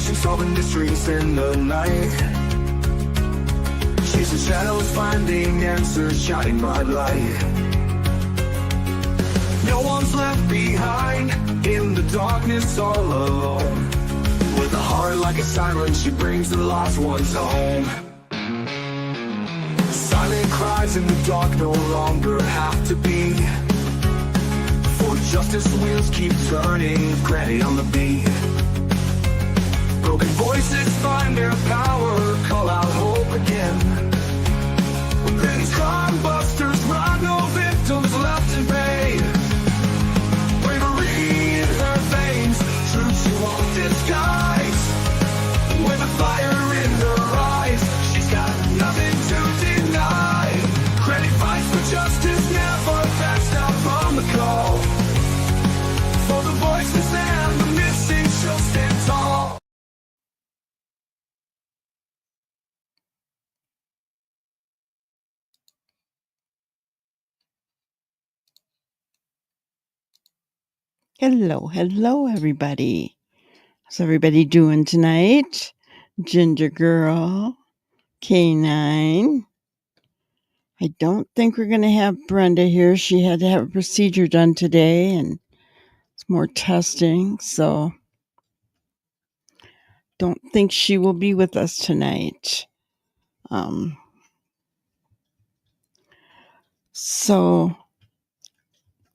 investigation, solving mysteries in the night. Chasing shadows, finding answers, shining my light. No one's left behind, in the darkness all alone. With a heart like a siren, she brings the lost ones home. Silent cries in the dark no longer have to be, for justice wheels keep turning, granny on the beat. Broken voices find their power, call out hope again. When crime busters run, no victims left in vain. Bravery in her veins, truth she won't disguise. With a fire in her eyes, she's got nothing to deny. Granny fights for justice, never backs down from the call. For the voiceless and the missing, she'll stand tall. Hello, everybody. How's everybody doing tonight? Ginger Girl, K9. I don't think we're going to have Brenda here. She had to have a procedure done today, and it's more testing, so don't think she will be with us tonight. So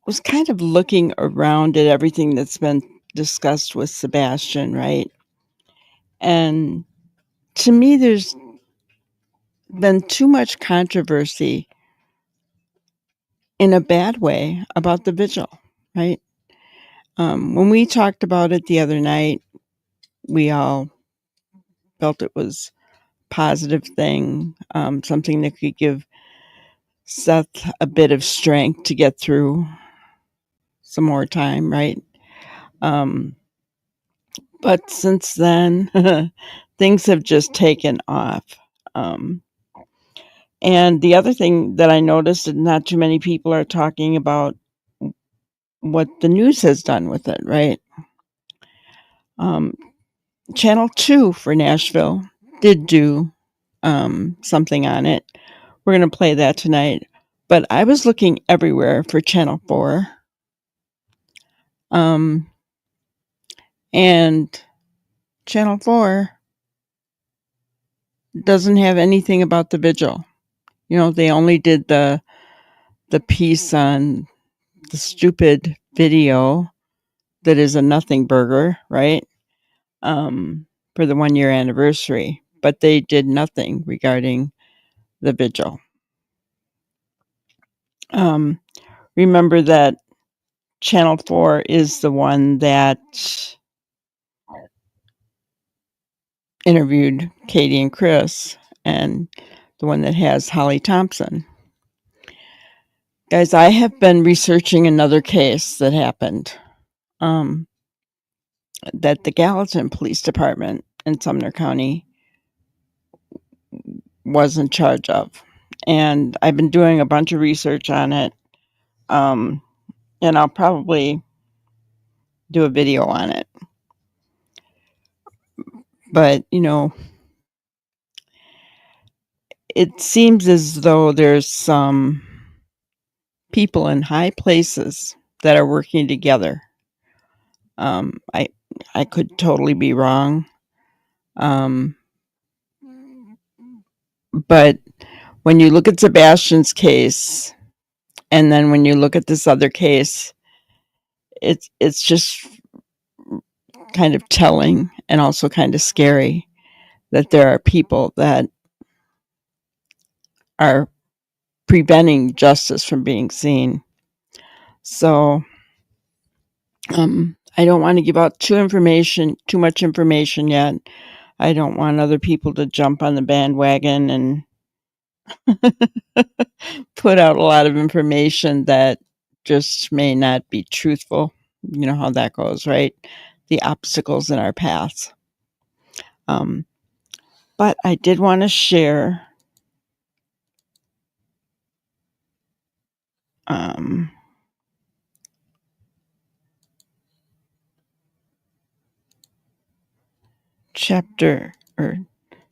was kind of looking around at everything that's been discussed with Sebastian, right? And to me, there's been too much controversy in a bad way about the Vigil, right? When we talked about it the other night, we all felt it was a positive thing, something that could give Seth a bit of strength to get through some more time, right? But since then, things have just taken off. And the other thing that I noticed is not too many people are talking about what the news has done with it, right? Channel 2 for Nashville did do something on it. We're going to play that tonight. But I was looking everywhere for Channel 4. And Channel 4 doesn't have anything about the Vigil. You know, they only did the piece on the stupid video that is a nothing burger, right? For the 1 year anniversary. But they did nothing regarding the Vigil. Remember that Channel 4 is the one that interviewed Katie and Chris, and the one that has Holly Thompson. Guys, I have been researching another case that happened that the Gallatin Police Department in Sumner County was in charge of. And I've been doing a bunch of research on it. And I'll probably do a video on it. But, you know, it seems as though there's some people in high places that are working together. I could totally be wrong. But when you look at Sebastian's case, and then when you look at this other case, it's just kind of telling and also kind of scary that there are people that are preventing justice from being seen. So I don't want to give out too much information yet. I don't want other people to jump on the bandwagon and put out a lot of information that just may not be truthful. You know how that goes, right? The obstacles in our paths. But I did want to share chapter or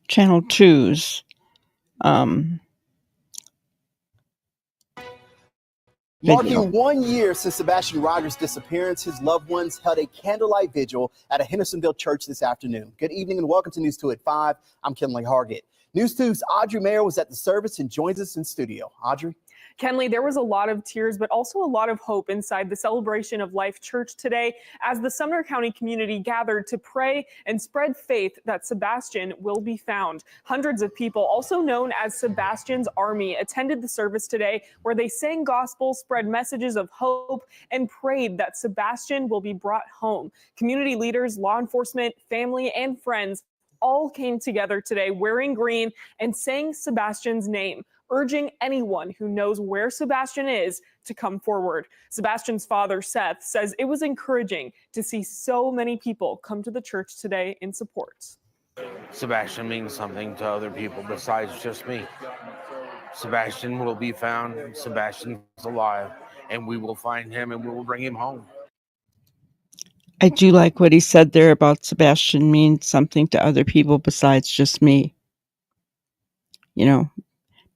channel 2's video. Marking 1 year since Sebastian Rogers' disappearance, his loved ones held a candlelight vigil at a Hendersonville church this afternoon. Good evening and welcome to News 2 at 5. I'm Kenley Hargett. News 2's Audrey Mayer was at the service and joins us in studio. Audrey? Kenley, there was a lot of tears, but also a lot of hope inside the Celebration of Life Church today as the Sumner County community gathered to pray and spread faith that Sebastian will be found. Hundreds of people, also known as Sebastian's Army, attended the service today where they sang gospel, spread messages of hope, and prayed that Sebastian will be brought home. Community leaders, law enforcement, family, and friends all came together today wearing green and sang Sebastian's name, urging anyone who knows where Sebastian is to come forward. Sebastian's father, Seth, says it was encouraging to see so many people come to the church today in support. Sebastian means something to other people besides just me. Sebastian will be found. Sebastian's alive, and we will find him and we will bring him home. I do like what he said there about Sebastian means something to other people besides just me. You know,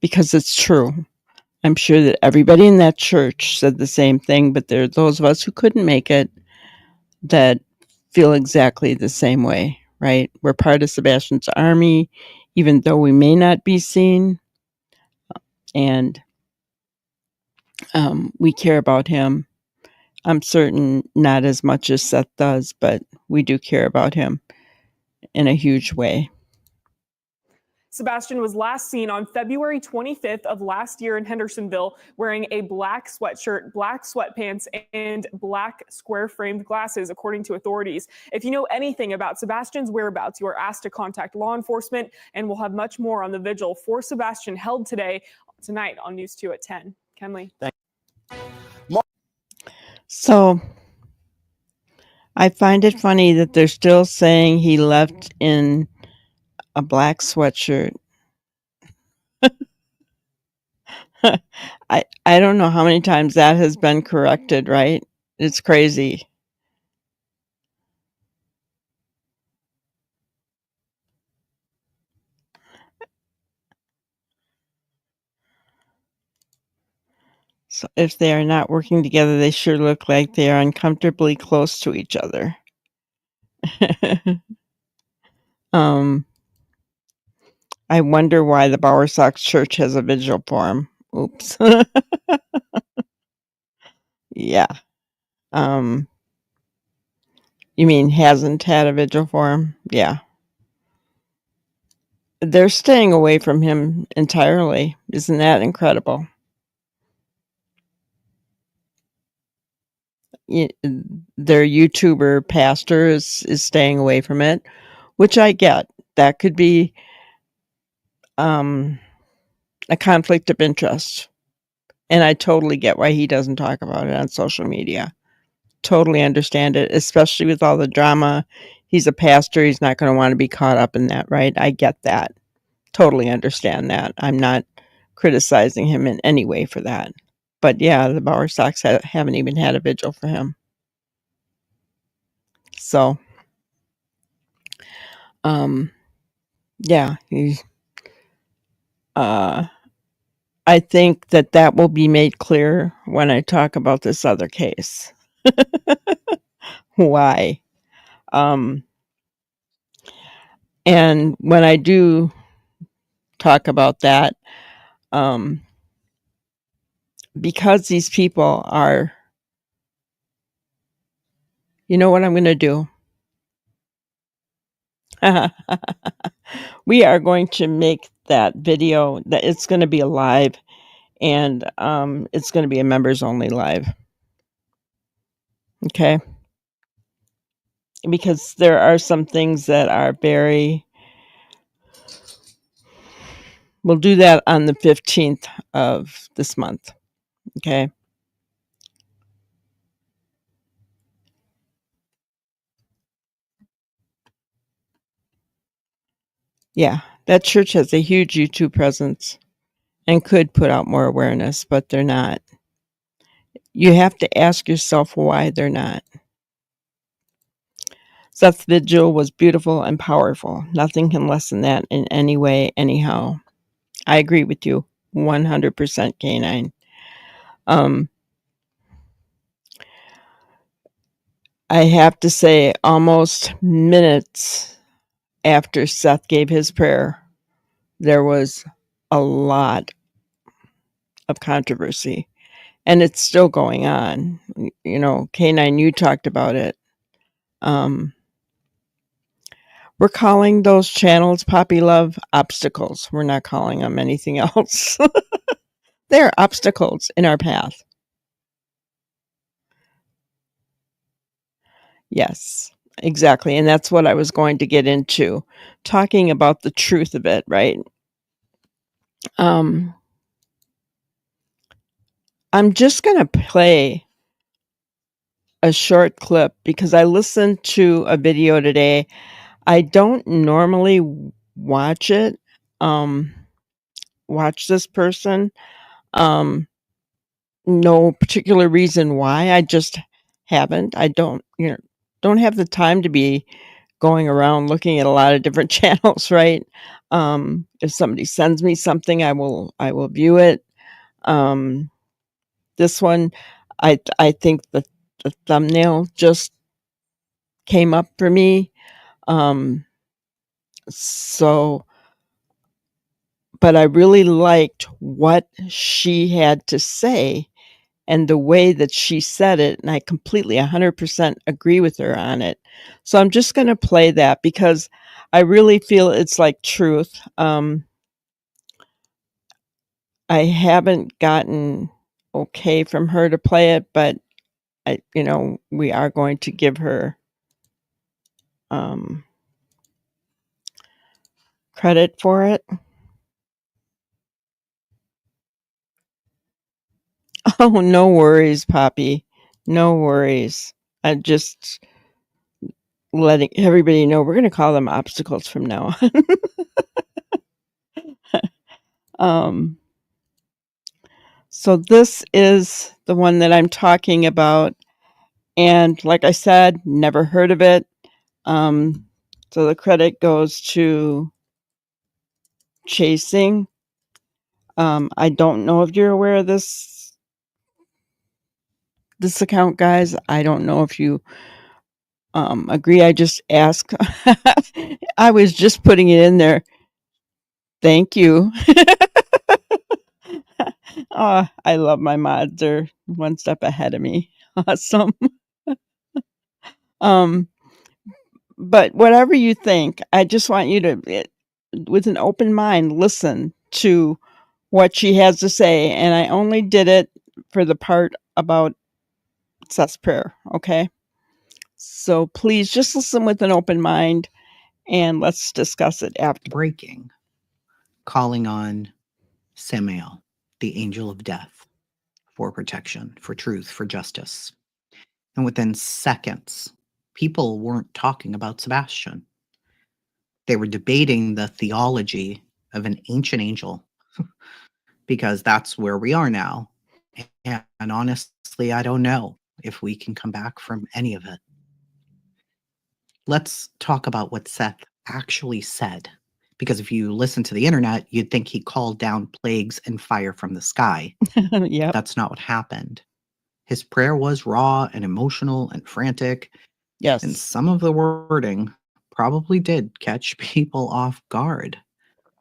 because it's true. I'm sure that everybody in that church said the same thing, but there are those of us who couldn't make it that feel exactly the same way, right? We're part of Sebastian's army, even though we may not be seen, and we care about him. I'm certain not as much as Seth does, but we do care about him in a huge way. Sebastian was last seen on February 25th of last year in Hendersonville wearing a black sweatshirt, black sweatpants, and black square-framed glasses, according to authorities. If you know anything about Sebastian's whereabouts, you are asked to contact law enforcement, and we'll have much more on the vigil for Sebastian held tonight on News 2 at 10. Kenley. So I find it funny that they're still saying he left in a black sweatshirt. I don't know how many times that has been corrected, right? It's crazy. So if they are not working together, they sure look like they are uncomfortably close to each other. I wonder why the Bowersox Church has a vigil for him. Oops. Yeah. You mean hasn't had a vigil for him? Yeah. They're staying away from him entirely. Isn't that incredible? Their YouTuber pastor is staying away from it, which I get. That could be a conflict of interest. And I totally get why he doesn't talk about it on social media. Totally understand it, especially with all the drama. He's a pastor. He's not going to want to be caught up in that, right? I get that. Totally understand that. I'm not criticizing him in any way for that. But yeah, the Bowersox haven't even had a vigil for him. So, yeah, I think that will be made clear when I talk about this other case. Why? And when I do talk about that, because these people are, you know what I'm going to do? We are going to make that video that it's going to be a live, and it's going to be a members only live. Okay? Because there are some things that are we'll do that on the 15th of this month. Okay? Yeah, that church has a huge YouTube presence and could put out more awareness, but they're not. You have to ask yourself why they're not. Seth's vigil was beautiful and powerful. Nothing can lessen that in any way, anyhow. I agree with you 100%, K9. I have to say, almost minutes after Seth gave his prayer, there was a lot of controversy, and it's still going on. You know, K9, you talked about it. We're calling those channels, Poppy Love, obstacles. We're not calling them anything else. They're obstacles in our path. Yes, exactly. And that's what I was going to get into, talking about the truth of it, right? I'm just going to play a short clip because I listened to a video today. I don't normally watch it, watch this person. No particular reason why. I just haven't. I don't have the time to be going around looking at a lot of different channels, right? If somebody sends me something, I will view it. This one, I think the thumbnail just came up for me. So, but I really liked what she had to say and the way that she said it, and I completely 100% agree with her on it. So I'm just going to play that because I really feel it's like truth. I haven't gotten okay from her to play it, but we are going to give her credit for it. Oh, no worries, Poppy. No worries. I just letting everybody know we're going to call them obstacles from now on. So this is the one that I'm talking about. And like I said, never heard of it. So the credit goes to Chasing. I don't know if you're aware of this account, guys. I don't know if you agree. I just ask. I was just putting it in there. Thank you. Oh, I love my mods. They're one step ahead of me. Awesome. But whatever you think, I just want you to, with an open mind, listen to what she has to say. And I only did it for the part about Seth's prayer. Okay. So please just listen with an open mind and let's discuss it after. Breaking, calling on Samael, the angel of death, for protection, for truth, for justice. And within seconds, people weren't talking about Sebastian. They were debating the theology of an ancient angel because that's where we are now. And honestly, I don't know if we can come back from any of it. Let's talk about what Seth actually said. Because if you listen to the internet, you'd think he called down plagues and fire from the sky. Yep. That's not what happened. His prayer was raw and emotional and frantic. Yes. And some of the wording probably did catch people off guard.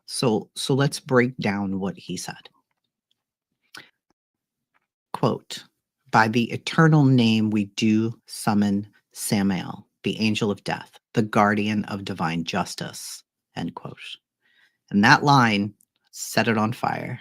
So let's break down what he said. Quote, "By the eternal name we do summon Samael, the angel of death, the guardian of divine justice." End quote. And that line set it on fire.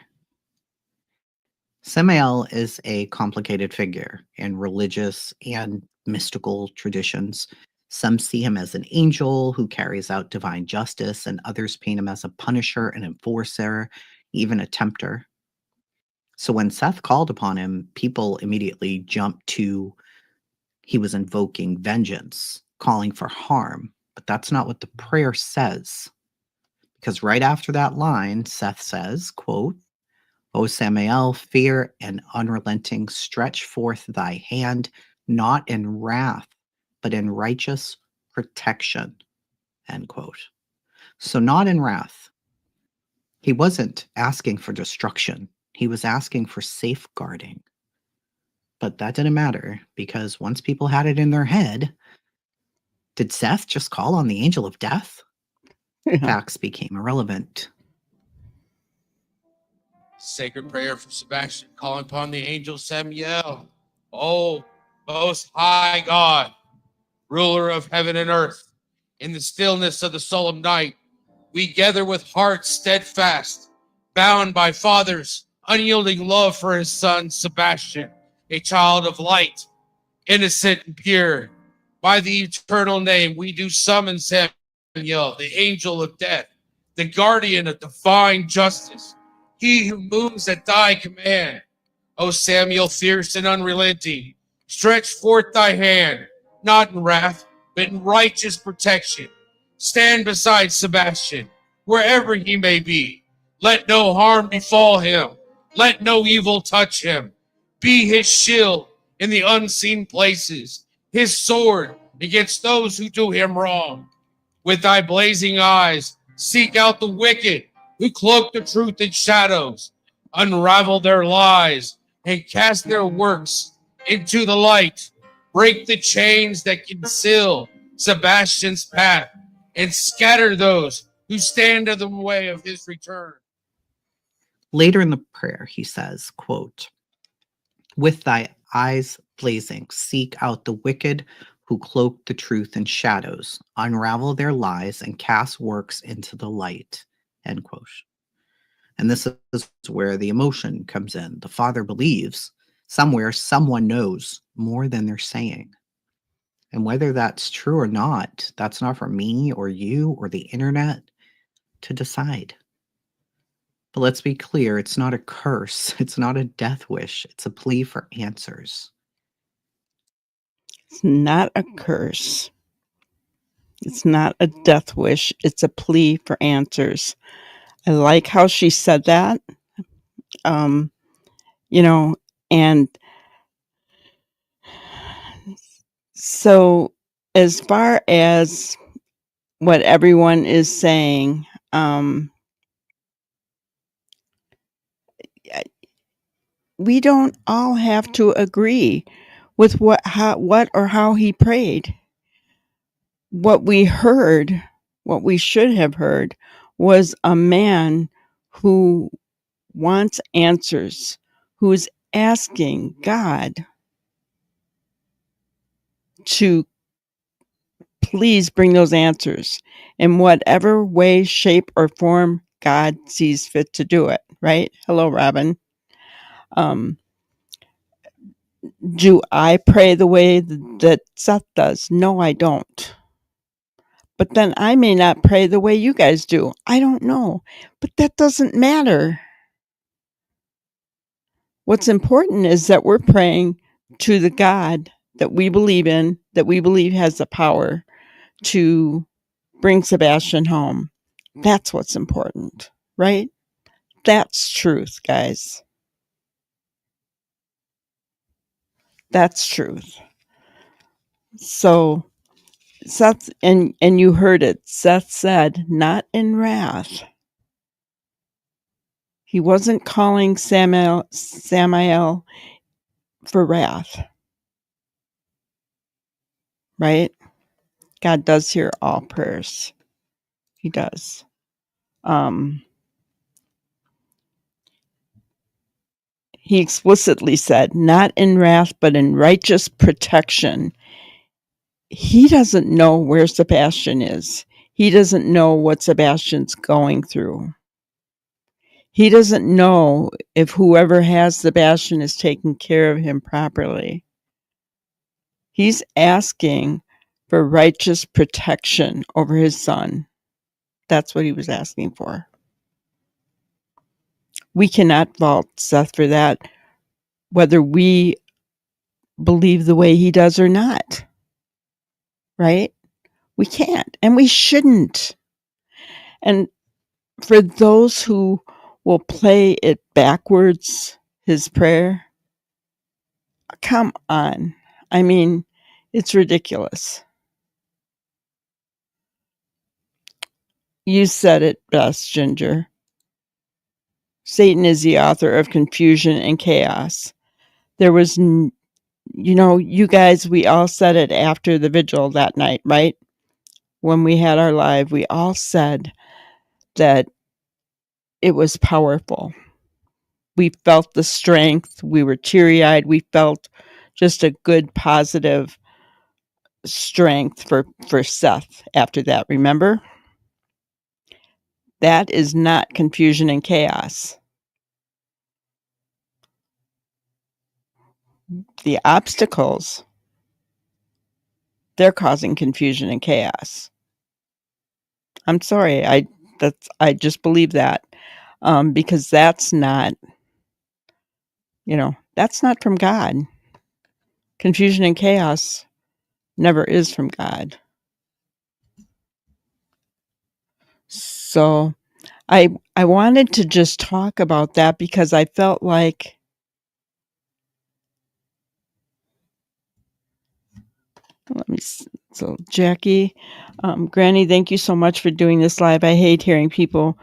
Samael is a complicated figure in religious and mystical traditions. Some see him as an angel who carries out divine justice, and others paint him as a punisher, an enforcer, even a tempter. So when Seth called upon him, people immediately jumped to he was invoking vengeance, calling for harm. But that's not what the prayer says. Because right after that line, Seth says, quote, "O Samael, fear and unrelenting, stretch forth thy hand, not in wrath, but in righteous protection, end quote. So not in wrath. He wasn't asking for destruction. He was asking for safeguarding. But that didn't matter, because once people had it in their head, did Seth just call on the angel of death? Yeah. Facts became irrelevant. Sacred prayer for Sebastian, calling upon the angel Samuel. Oh, most high God, ruler of heaven and earth, in the stillness of the solemn night, we gather with hearts steadfast, bound by Father's unyielding love for his son Sebastian, a child of light, innocent and pure. By the eternal name, we do summon Samuel, the angel of death, the guardian of divine justice, he who moves at thy command. O Samuel, fierce and unrelenting, stretch forth thy hand, not in wrath, but in righteous protection. Stand beside Sebastian, wherever he may be. Let no harm befall him. Let no evil touch him. Be his shield in the unseen places, his sword against those who do him wrong. With thy blazing eyes, seek out the wicked who cloak the truth in shadows, unravel their lies, and cast their works into the light. Break the chains that conceal Sebastian's path, and scatter those who stand in the way of his return. Later in the prayer, he says, quote, with thy eyes blazing, seek out the wicked who cloak the truth in shadows, unravel their lies, and cast works into the light, end quote. And this is where the emotion comes in. The father believes somewhere someone knows more than they're saying. And whether that's true or not, that's not for me or you or the internet to decide. But let's be clear, it's not a curse. It's not a death wish. It's a plea for answers. It's not a curse. It's not a death wish. It's a plea for answers. I like how she said that. And so as far as what everyone is saying, we don't all have to agree with what or how he prayed. What we heard, what we should have heard, was a man who wants answers, who is asking God to please bring those answers in whatever way, shape, or form God sees fit to do it, right? Hello, Robin. Do I pray the way that Seth does? No, I don't. But then I may not pray the way you guys do. I don't know. But that doesn't matter. What's important is that we're praying to the God that we believe in, that we believe has the power to bring Sebastian home. That's what's important, right? That's truth, guys. That's truth. So Seth, and you heard it, Seth said, not in wrath. He wasn't calling Samael for wrath, right? God does hear all prayers. He does. He explicitly said, not in wrath, but in righteous protection. He doesn't know where Sebastian is. He doesn't know what Sebastian's going through. He doesn't know if whoever has Sebastian is taking care of him properly. He's asking for righteous protection over his son. That's what he was asking for. We cannot fault Seth for that, whether we believe the way he does or not. Right? We can't, and we shouldn't. And for those who will play it backwards, his prayer, come on. I mean, it's ridiculous. You said it best, Ginger. Satan is the author of confusion and chaos. There was, you guys, we all said it after the vigil that night, right? When we had our live, we all said that it was powerful. We felt the strength. We were teary-eyed. We felt just a good, positive strength for Seth after that, remember? That is not confusion and chaos. The obstacles, they're causing confusion and chaos. I'm sorry, I just believe that, because that's not, that's not from God. Confusion and chaos never is from God. So I wanted to just talk about that because I felt like so Jackie, Granny, thank you so much for doing this live. I hate hearing people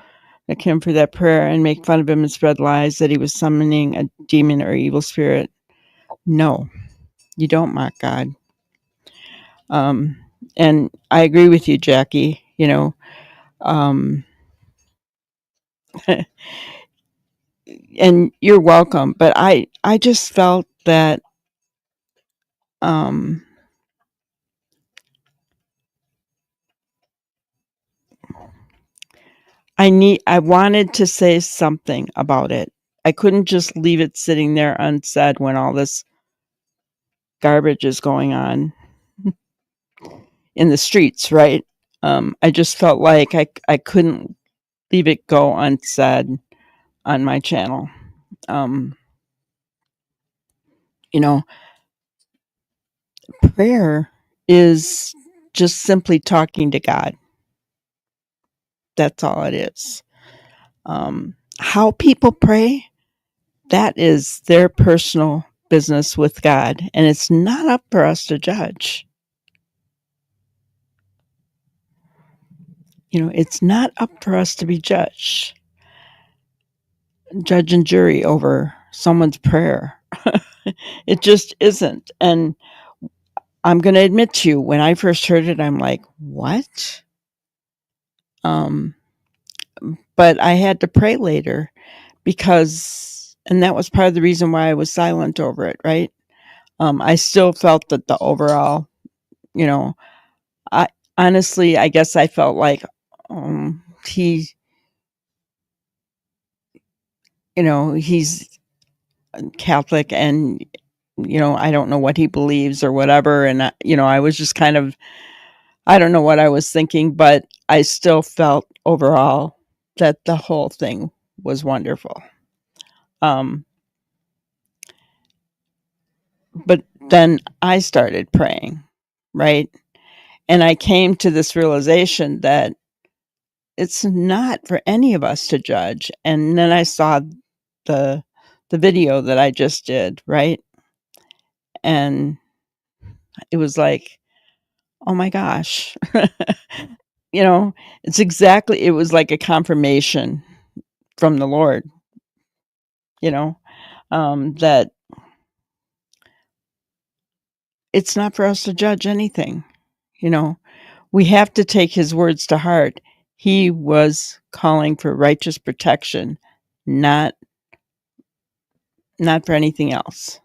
that came for that prayer and make fun of him and spread lies that he was summoning a demon or evil spirit. No, you don't mock God. And I agree with you, Jackie, and you're welcome. But I just felt that, I wanted to say something about it. I couldn't just leave it sitting there unsaid when all this garbage is going on in the streets, right? I just felt like I couldn't leave it go unsaid on my channel. Prayer is just simply talking to God. That's all it is. How people pray, that is their personal business with God, and it's not up for us to judge. It's not up for us to be judge and jury over someone's prayer. It just isn't. And I'm going to admit to you, when I first heard it, I'm like, what? But I had to pray later and that was part of the reason why I was silent over it, right? I still felt that the overall, I honestly, I guess I felt like he's Catholic and, I don't know what he believes or whatever. And, I was just kind of, I don't know what I was thinking, but I still felt overall that the whole thing was wonderful. But then I started praying, right? And I came to this realization that it's not for any of us to judge. And then I saw the video that I just did, right? And it was like, oh my gosh. It was like a confirmation from the Lord, that it's not for us to judge anything. We have to take his words to heart. He was calling for righteous protection, not for anything else.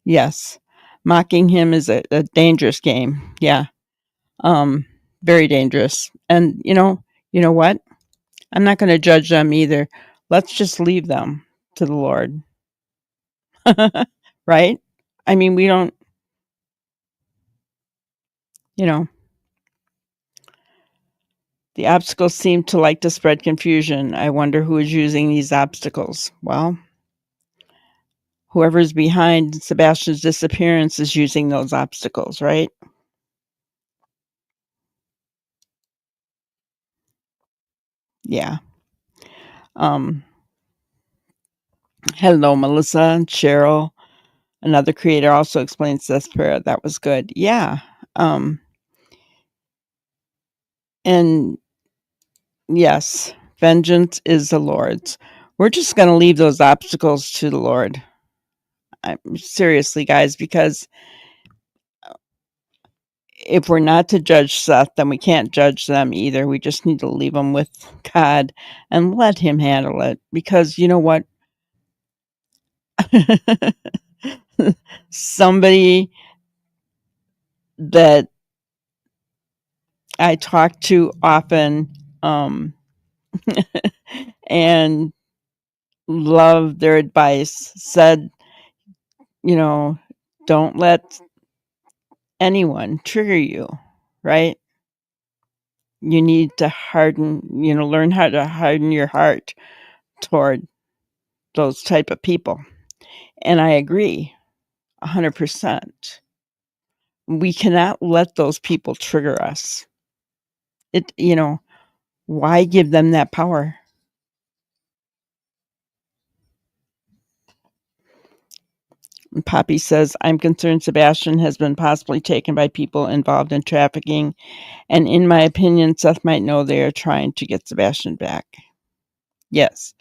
Yes. Mocking him is a dangerous game. Yeah. Very dangerous. And you know what? I'm not going to judge them either. Let's just leave them to the Lord. Right? I mean, we don't, the obstacles seem to like to spread confusion. I wonder who is using these obstacles. Well, whoever's behind Sebastian's disappearance is using those obstacles, right? Yeah. Hello, Melissa and Cheryl. Another creator also explains this prayer. That was good. Yeah. And yes, vengeance is the Lord's. We're just going to leave those obstacles to the Lord. Seriously, guys, because if we're not to judge Seth, then we can't judge them either. We just need to leave them with God and let him handle it. Because you know what? Somebody that I talk to often and love their advice said, don't let anyone trigger you, right? You need to learn how to harden your heart toward those type of people. And I agree 100%. We cannot let those people trigger us. Why give them that power? And Poppy says, I'm concerned Sebastian has been possibly taken by people involved in trafficking. And in my opinion, Seth might know they are trying to get Sebastian back. Yes,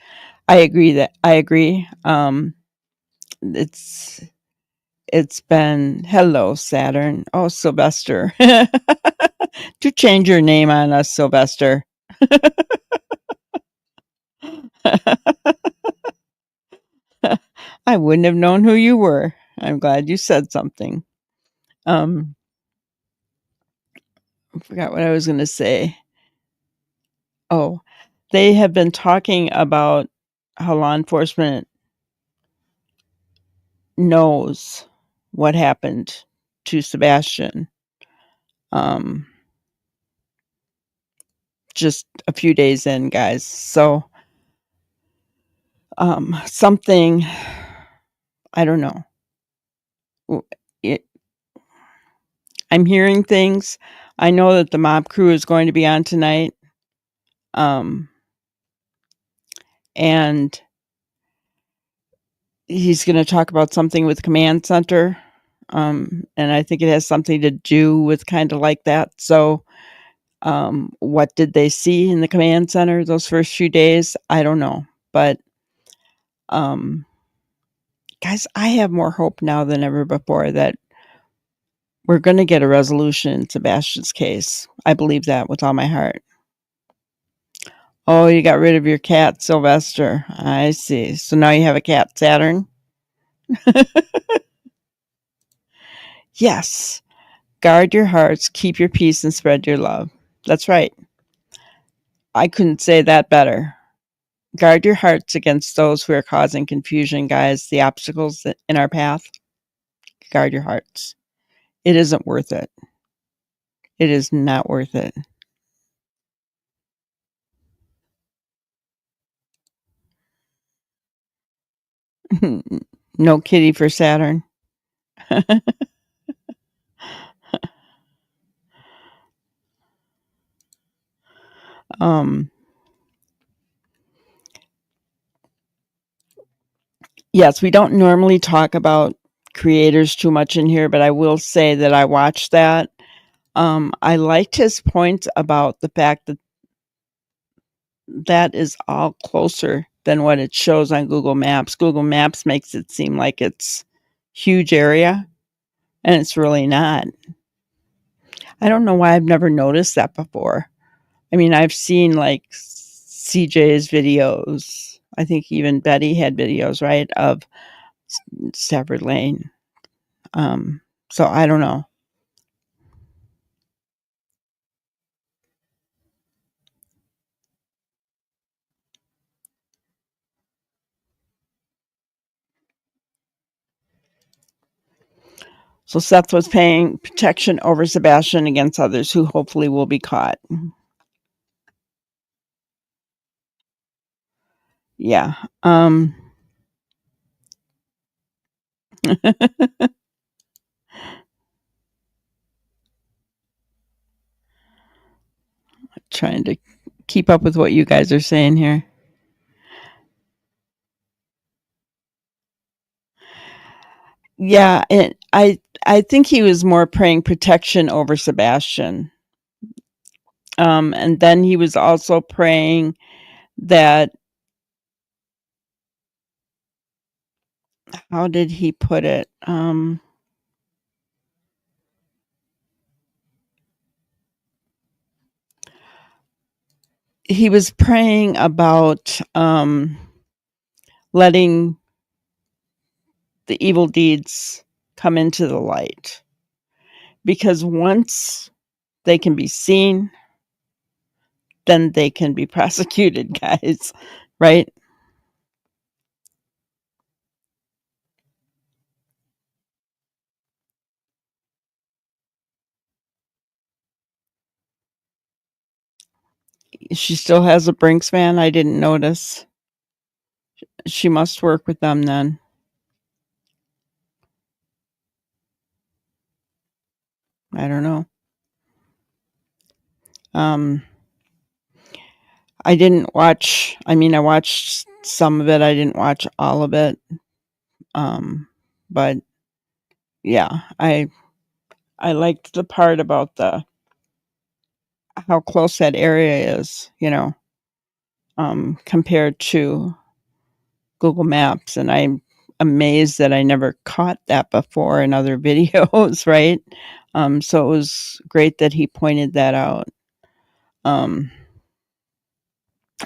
I agree. It's been, hello, Saturn. Oh, Sylvester. To change your name on us, Sylvester. I wouldn't have known who you were. I'm glad you said something. I forgot what I was going to say. Oh, they have been talking about how law enforcement knows what happened to Sebastian. Just a few days in, guys. So, something, I don't know. I'm hearing things. I know that the mob crew is going to be on tonight. And he's going to talk about something with command center. And I think it has something to do with kind of like that. So, what did they see in the command center those first few days? I don't know. But, guys, I have more hope now than ever before that we're going to get a resolution in Sebastian's case. I believe that with all my heart. Oh, you got rid of your cat, Sylvester. I see. So now you have a cat, Saturn? Yes. Guard your hearts, keep your peace, and spread your love. That's right. I couldn't say that better. Guard your hearts against those who are causing confusion, guys. The obstacles in our path. Guard your hearts. It isn't worth it. It is not worth it. No kitty for Saturn. Yes, we don't normally talk about creators too much in here, but I will say that I watched that. I liked his point about the fact that that is all closer than what it shows on Google Maps. Google Maps makes it seem like it's huge area, and it's really not. I don't know why I've never noticed that before. I mean, I've seen like CJ's videos. I think even Betty had videos, right, of Stafford Lane. So I don't know. So Seth was paying protection over Sebastian against others who hopefully will be caught. Yeah. Trying to keep up with what you guys are saying here. Yeah, and I think he was more praying protection over Sebastian. And then he was also praying that, how did he put it? He was praying about letting the evil deeds come into the light, because once they can be seen, then they can be prosecuted, guys, right? She still has a Brinks van. I didn't notice. She must work with them then. I don't know. I didn't watch. I mean, I watched some of it. I didn't watch all of it. But yeah, I liked the part about the how close that area is, compared to Google Maps, and I'm amazed that I never caught that before in other videos, right? So it was great that he pointed that out.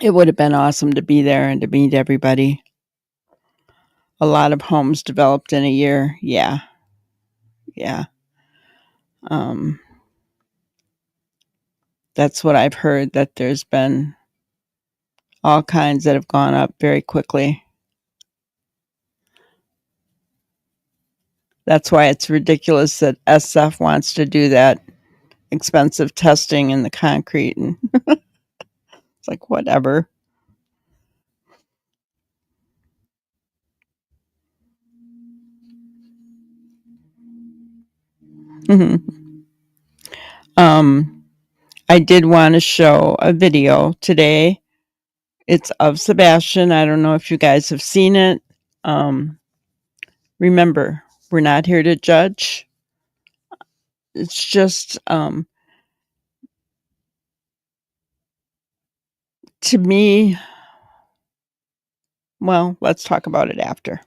It would have been awesome to be there and to meet everybody. A lot of homes developed in a year. Yeah. That's what I've heard, that there's been all kinds that have gone up very quickly. That's why it's ridiculous that SF wants to do that expensive testing in the concrete, and it's like, whatever. I did want to show a video today. It's of Sebastian. I don't know if you guys have seen it. Remember, we're not here to judge. It's just, to me, well, let's talk about it after.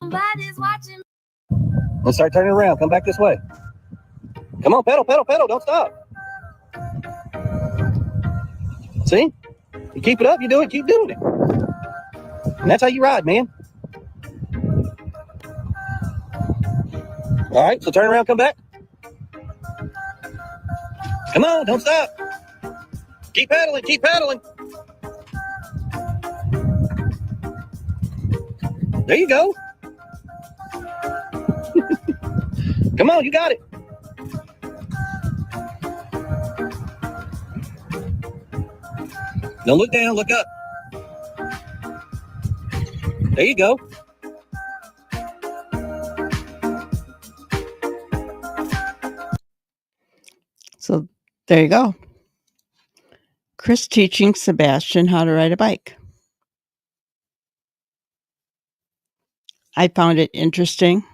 Somebody's watching. Let's start turning around. Come back this way. Come on, pedal, pedal, pedal. Don't stop. See? You keep it up, you do it, keep doing it. And that's how you ride, man. All right, so turn around, come back. Come on, don't stop. Keep pedaling, keep pedaling. There you go. Come on, you got it. Don't look down, look up. There you go. So there you go. Chris teaching Sebastian how to ride a bike. I found it interesting.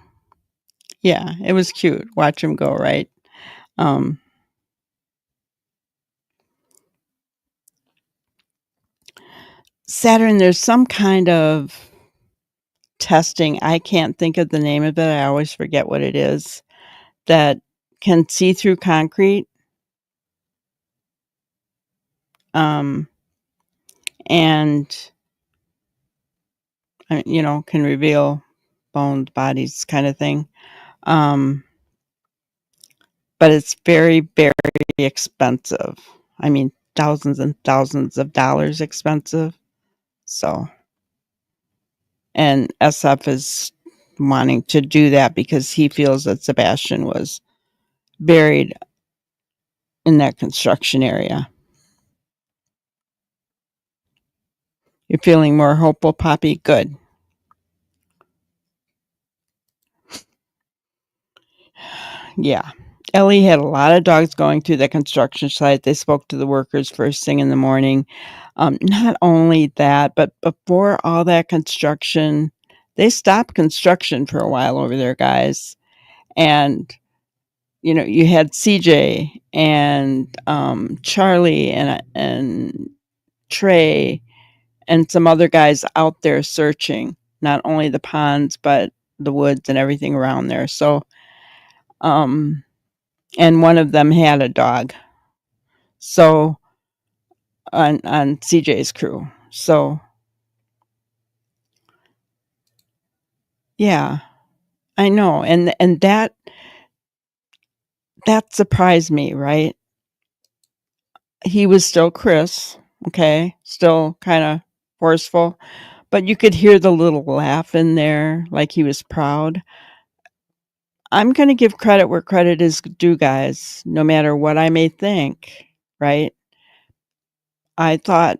Yeah, it was cute. Watch him go, right? Saturn, there's some kind of testing. I can't think of the name of it. I always forget what it is, that can see through concrete. And, can reveal bones, bodies, kind of thing. But it's very, very expensive. I mean, thousands and thousands of dollars expensive. So, and SF is wanting to do that because he feels that Sebastian was buried in that construction area. You're feeling more hopeful, Poppy? Good. Yeah. Ellie had a lot of dogs going through the construction site. They spoke to the workers first thing in the morning. Not only that, but before all that construction, they stopped construction for a while over there, guys. And, you know, you had CJ and Charlie and Trey and some other guys out there searching, not only the ponds, but the woods and everything around there. So, and one of them had a dog. So, on CJ's crew. So, yeah, I know. And that surprised me, right? He was still Chris, okay? Still kind of forceful, but you could hear the little laugh in there, like he was proud. I'm going to give credit where credit is due, guys, no matter what I may think, right? I thought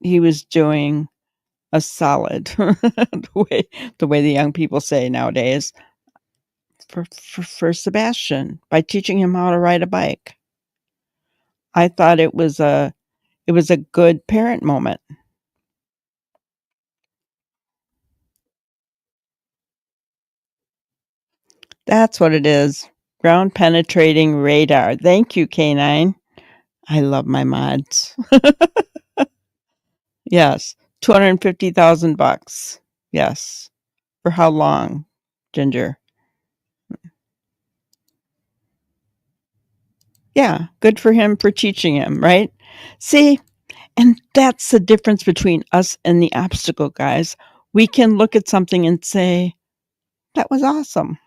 he was doing a solid, the way the young people say nowadays, for Sebastian by teaching him how to ride a bike. I thought it was a good parent moment. That's what it is. Ground penetrating radar. Thank you, K9. I love my mods. Yes. $250,000. Yes. For how long, Ginger? Yeah, good for him for teaching him, right? See, and that's the difference between us and the obstacle guys. We can look at something and say, that was awesome,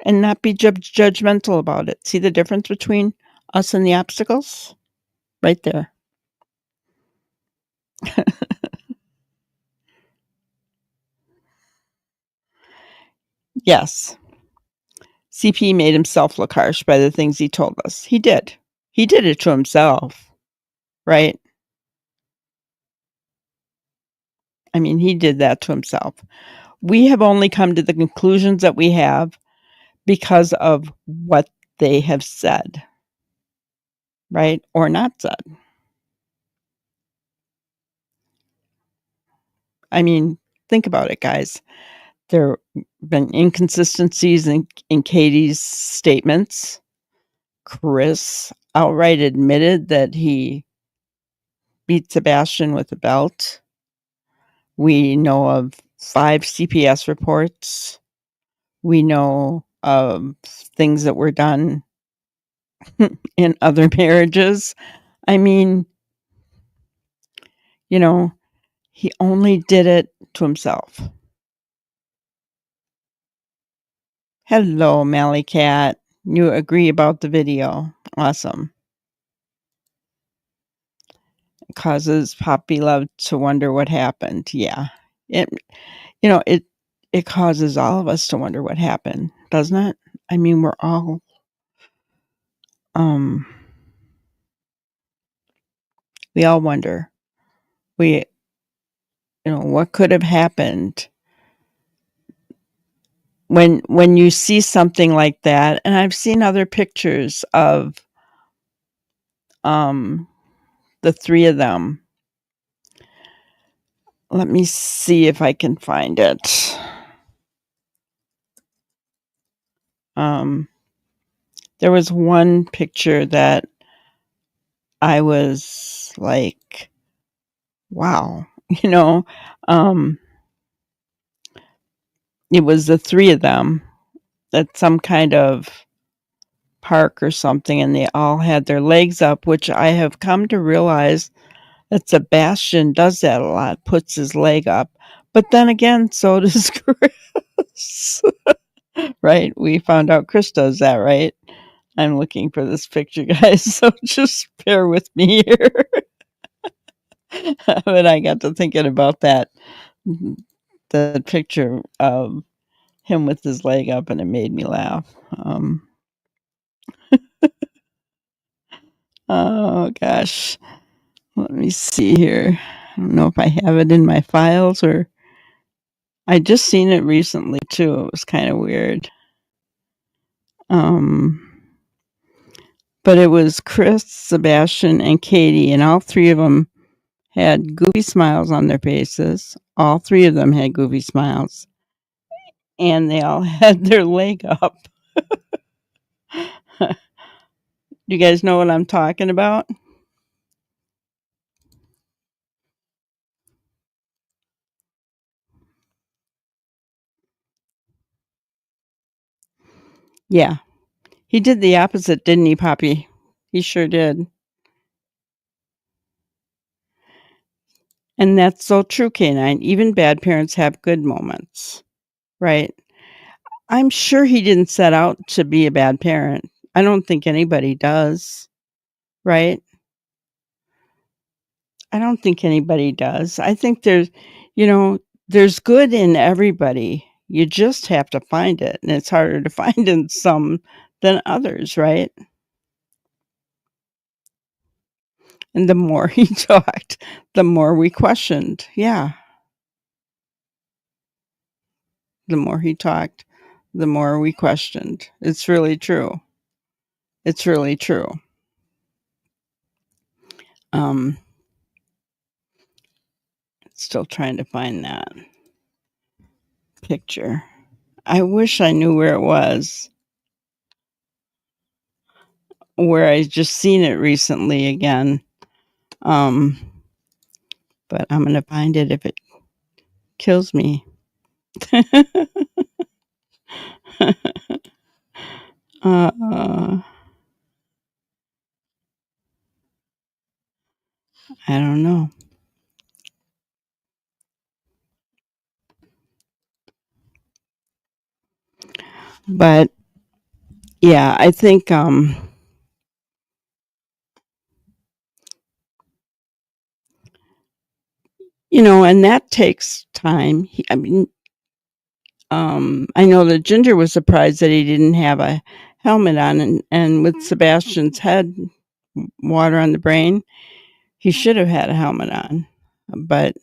and not be judgmental about it. See the difference between us and the obstacles? Right there. Yes. CP made himself look harsh by the things he told us. He did. He did it to himself, right? I mean, he did that to himself. We have only come to the conclusions that we have because of what they have said, right? Or not said. I mean, think about it, guys. There have been inconsistencies in Katie's statements. Chris outright admitted that he beat Sebastian with a belt. We know of 5 CPS reports. We know of things that were done in other marriages. I mean, you know, he only did it to himself. Hello, Mally Cat. You agree about the video. Awesome. It causes Poppy Love to wonder what happened. Yeah. It causes all of us to wonder what happened, doesn't it? I mean, we're all we all wonder. What could have happened when you see something like that. And I've seen other pictures of the 3 of them. Let me see if I can find it. There was one picture that I was like, wow, it was the 3 of them at some kind of park or something, and they all had their legs up, which I have come to realize that Sebastian does that a lot, puts his leg up. But then again, so does Chris. Right? We found out Chris does that, right? I'm looking for this picture, guys, so just bear with me here. But I got to thinking about that, the picture of him with his leg up, and it made me laugh. Oh, gosh. Let me see here. I don't know if I have it in my files or I just seen it recently too. It was kind of weird. But it was Chris, Sebastian, and Katie, and all three of them had goofy smiles on their faces. All three of them had goofy smiles. And they all had their leg up. You guys know what I'm talking about? Yeah. He did the opposite, didn't he, Poppy? He sure did. And that's so true, Canine. Even bad parents have good moments, right? I'm sure he didn't set out to be a bad parent. I don't think anybody does, right? I don't think anybody does. I think there's good in everybody. You just have to find it, and it's harder to find in some than others, right? And the more he talked, the more we questioned. Yeah. The more he talked, the more we questioned. It's really true. It's really true. Still trying to find that picture. I wish I knew where it was. Where I just seen it recently again. But I'm gonna find it if it kills me. I don't know. But yeah, I think and that takes time. I know that Ginger was surprised that he didn't have a helmet on, and with Sebastian's head, water on the brain, he should have had a helmet on. But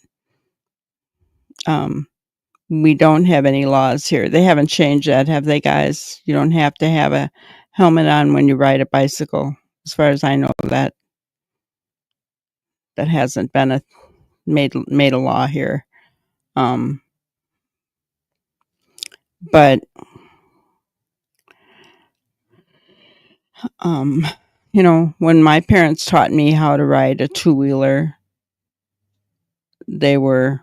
we don't have any laws here. They haven't changed that, have they, guys? You don't have to have a helmet on when you ride a bicycle. As far as I know, that hasn't been made a law here. But when my parents taught me how to ride a two-wheeler, they were,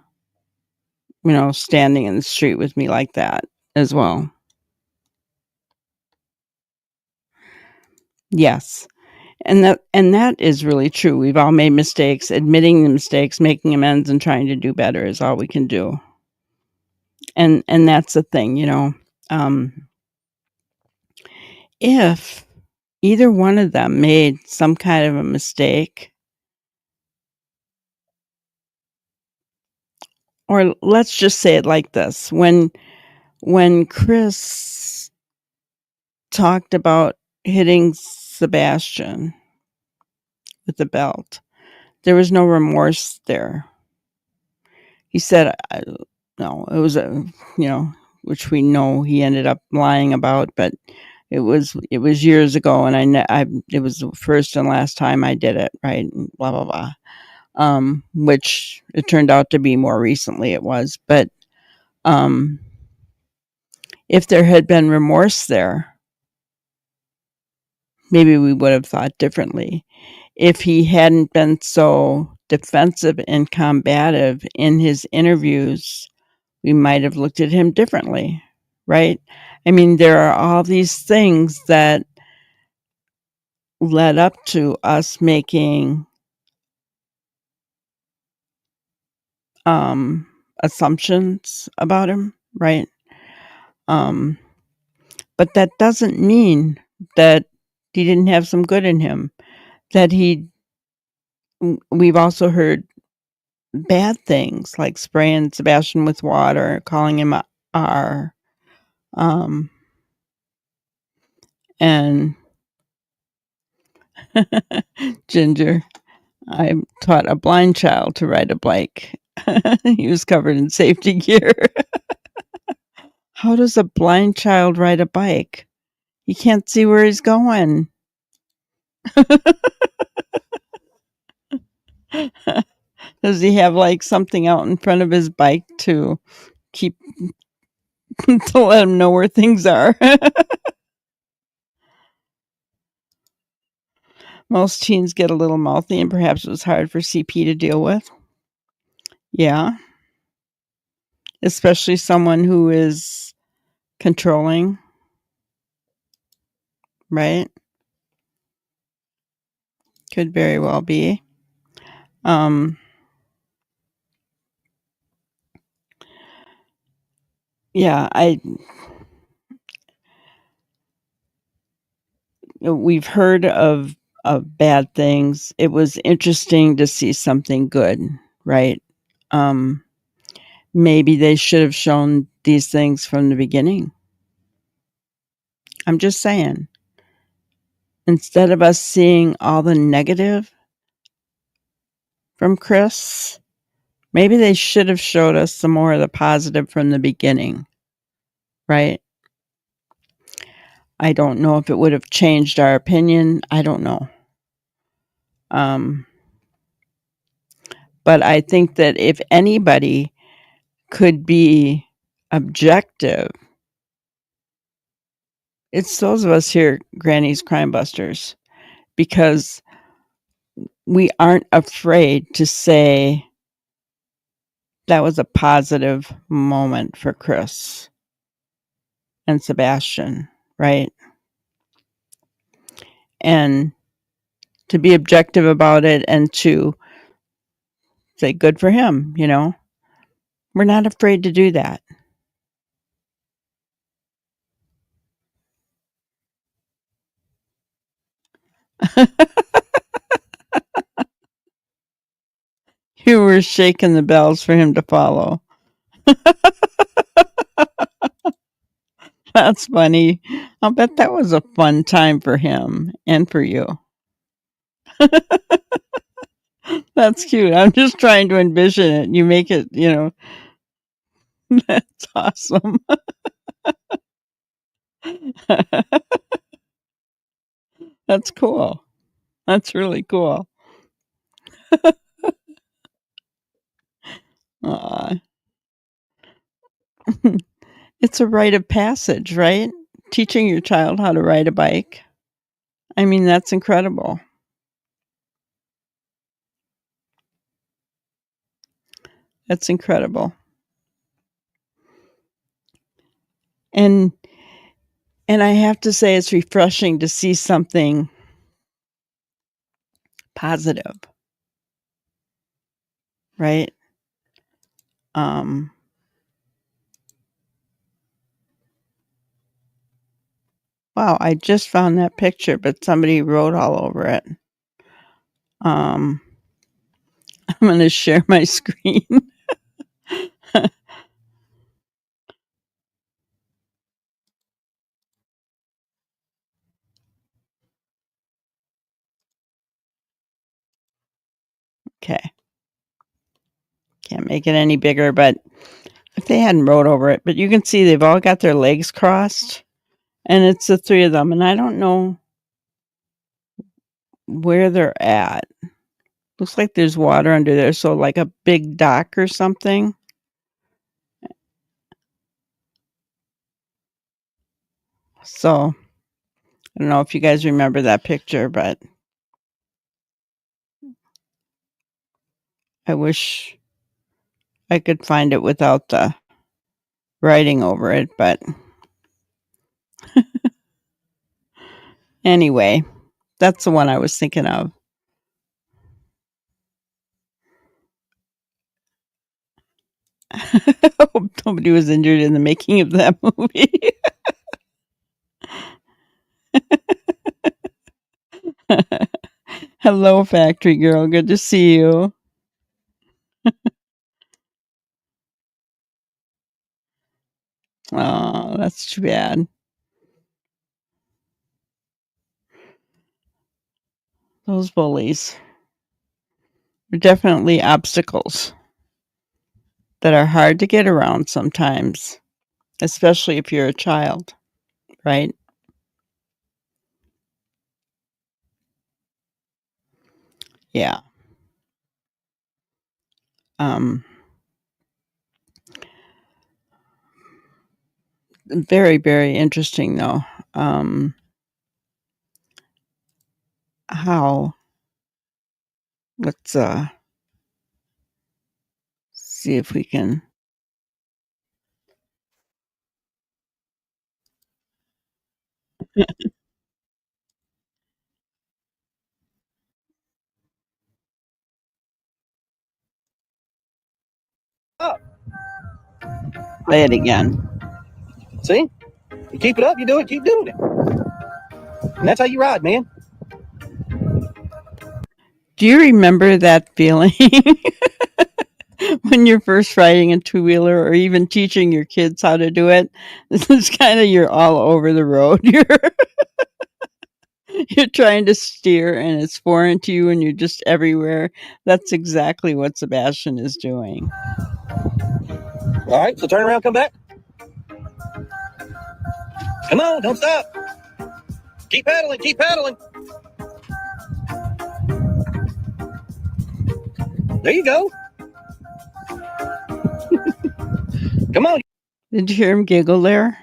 standing in the street with me like that as well. Yes. And that is really true. We've all made mistakes. Admitting the mistakes, making amends, and trying to do better is all we can do. And that's the thing, if either one of them made some kind of a mistake, or let's just say it like this, when Chris talked about hitting Sebastian with the belt, there was no remorse there. He said, no, it was which we know he ended up lying about, but it was years ago, and it was the first and last time I did it, right? And blah blah blah. Which it turned out to be more recently. It was, but if there had been remorse there, maybe we would have thought differently. If he hadn't been so defensive and combative in his interviews, we might have looked at him differently, right? I mean, there are all these things that led up to us making assumptions about him, right? But that doesn't mean that he didn't have some good in him. We've also heard bad things like spraying Sebastian with water, calling him a R, and Ginger, I taught a blind child to ride a bike. He was covered in safety gear. How does a blind child ride a bike? He can't see where he's going. Does he have like something out in front of his bike to keep to let him know where things are? Most teens get a little mouthy, and perhaps it was hard for CP to deal with. Yeah. Especially someone who is controlling, right? Could very well be. Yeah, we've heard of bad things. It was interesting to see something good, right? Maybe they should have shown these things from the beginning. I'm just saying. Instead of us seeing all the negative from Chris, maybe they should have showed us some more of the positive from the beginning, right? I don't know if it would have changed our opinion. I don't know. But I think that if anybody could be objective, it's those of us here, Granny's Crime Busters, because we aren't afraid to say that was a positive moment for Chris and Sebastian, right? And to be objective about it and to say, good for him, you know? We're not afraid to do that. You were shaking the bells for him to follow. That's funny. I'll bet that was a fun time for him and for you. That's cute. I'm just trying to envision it. You make it, you know. That's awesome. That's cool. That's really cool. Aw. It's a rite of passage, right? Teaching your child how to ride a bike. I mean, that's incredible. That's incredible. And I have to say it's refreshing to see something positive. Right? Wow, I just found that picture, but somebody wrote all over it. I'm going to share my screen. Okay. Can't make it any bigger, but if they hadn't wrote over it, but you can see they've all got their legs crossed, and it's the three of them, and I don't know where they're at. Looks like there's water under there, so like a big dock or something. So I don't know if you guys remember that picture, but I wish I could find it without the writing over it, but anyway, that's the one I was thinking of. I hope nobody was injured in the making of that movie. Hello, Factory Girl. Good to see you. Oh, that's too bad. Those bullies are definitely obstacles that are hard to get around sometimes, especially if you're a child, right? Yeah. Very, very interesting though. How let's see if we can Up. play it again. See? You keep it up, you do it, keep doing it. And that's how you ride, man. Do you remember that feeling when you're first riding a two-wheeler or even teaching your kids how to do it? It's kind of you're all over the road. You're trying to steer and it's foreign to you and you're just everywhere. That's exactly what Sebastian is doing. All right, so turn around, come back. Come on, don't stop. Keep paddling, keep paddling. There you go. Come on. Did you hear him giggle there?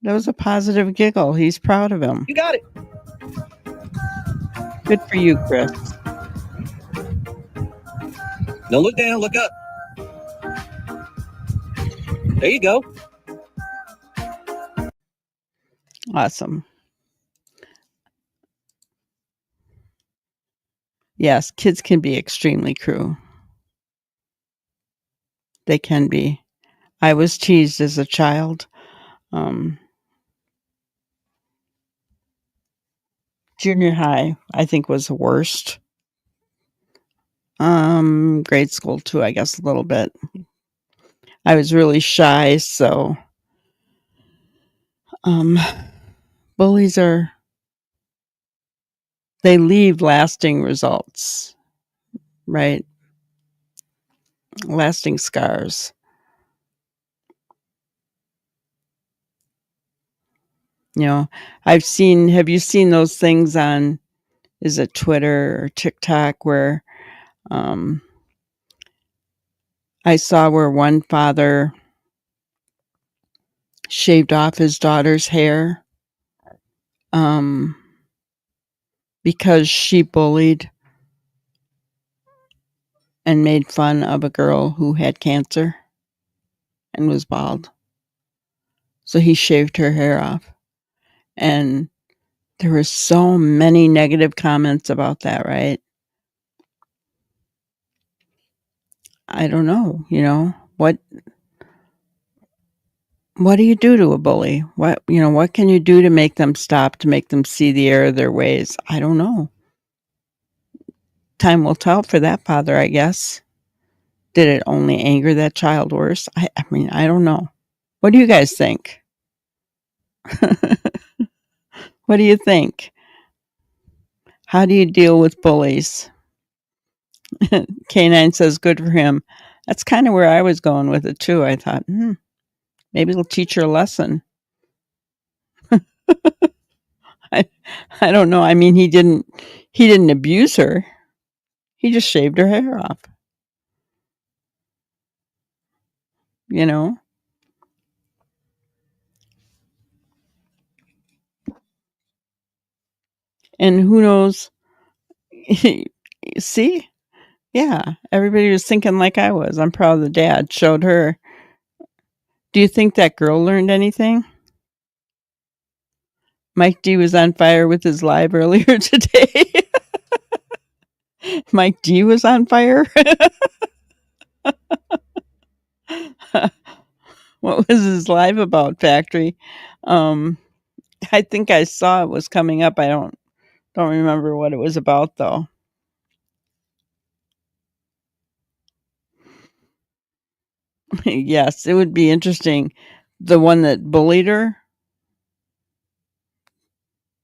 That was a positive giggle. He's proud of him. You got it. Good for you, Chris. Don't look down, look up. There you go. Awesome. Yes, kids can be extremely cruel. They can be. I was teased as a child. Junior high, I think, was the worst. Grade school too, I guess, a little bit. I was really shy, so bullies they leave lasting results, right? Lasting scars. You know, have you seen those things on, is it Twitter or TikTok where I saw where one father shaved off his daughter's hair because she bullied and made fun of a girl who had cancer and was bald. So he shaved her hair off. And there were so many negative comments about that, right? I don't know, what do you do to a bully? What can you do to make them stop, to make them see the error of their ways? I don't know. Time will tell for that father, I guess. Did it only anger that child worse? I mean, I don't know. What do you guys think? What do you think? How do you deal with bullies? K9 says, good for him. That's kind of where I was going with it too. I thought, maybe it'll teach her a lesson. I don't know. I mean, he didn't abuse her. He just shaved her hair off. And who knows? See? Yeah, everybody was thinking like I was. I'm proud of the dad. Showed her. Do you think that girl learned anything? Mike D was on fire with his live earlier today. Mike D was on fire. What was his live about, Factory? I think I saw it was coming up. I don't remember what it was about though. Yes, it would be interesting. The one that bullied her?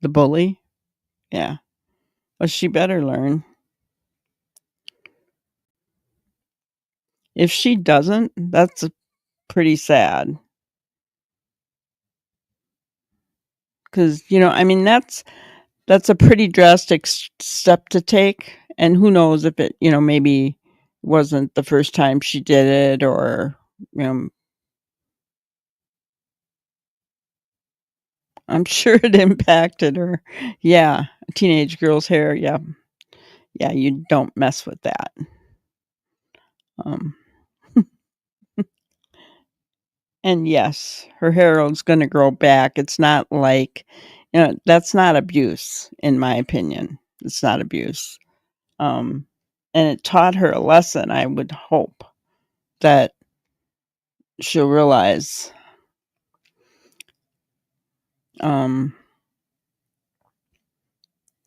The bully? Yeah. Well, she better learn. If she doesn't, that's pretty sad. Because, I mean, that's that's a pretty drastic step to take. And who knows if it, maybe wasn't the first time she did it, or, I'm sure it impacted her. Yeah, a teenage girl's hair. Yeah. Yeah, you don't mess with that. Um, and yes, her hair is going to grow back. It's not like, that's not abuse, in my opinion. It's not abuse. And it taught her a lesson, I would hope, that she'll realize.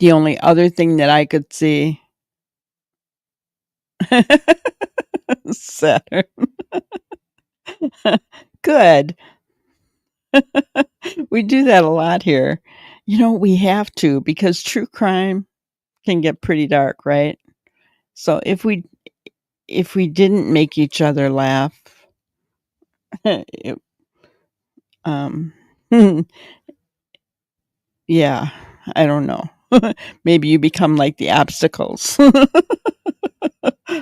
The only other thing that I could see Saturn. Good. We do that a lot here. We have to, because true crime can get pretty dark, right? So if we didn't make each other laugh, it, um, yeah, I don't know. Maybe you become like the obstacles,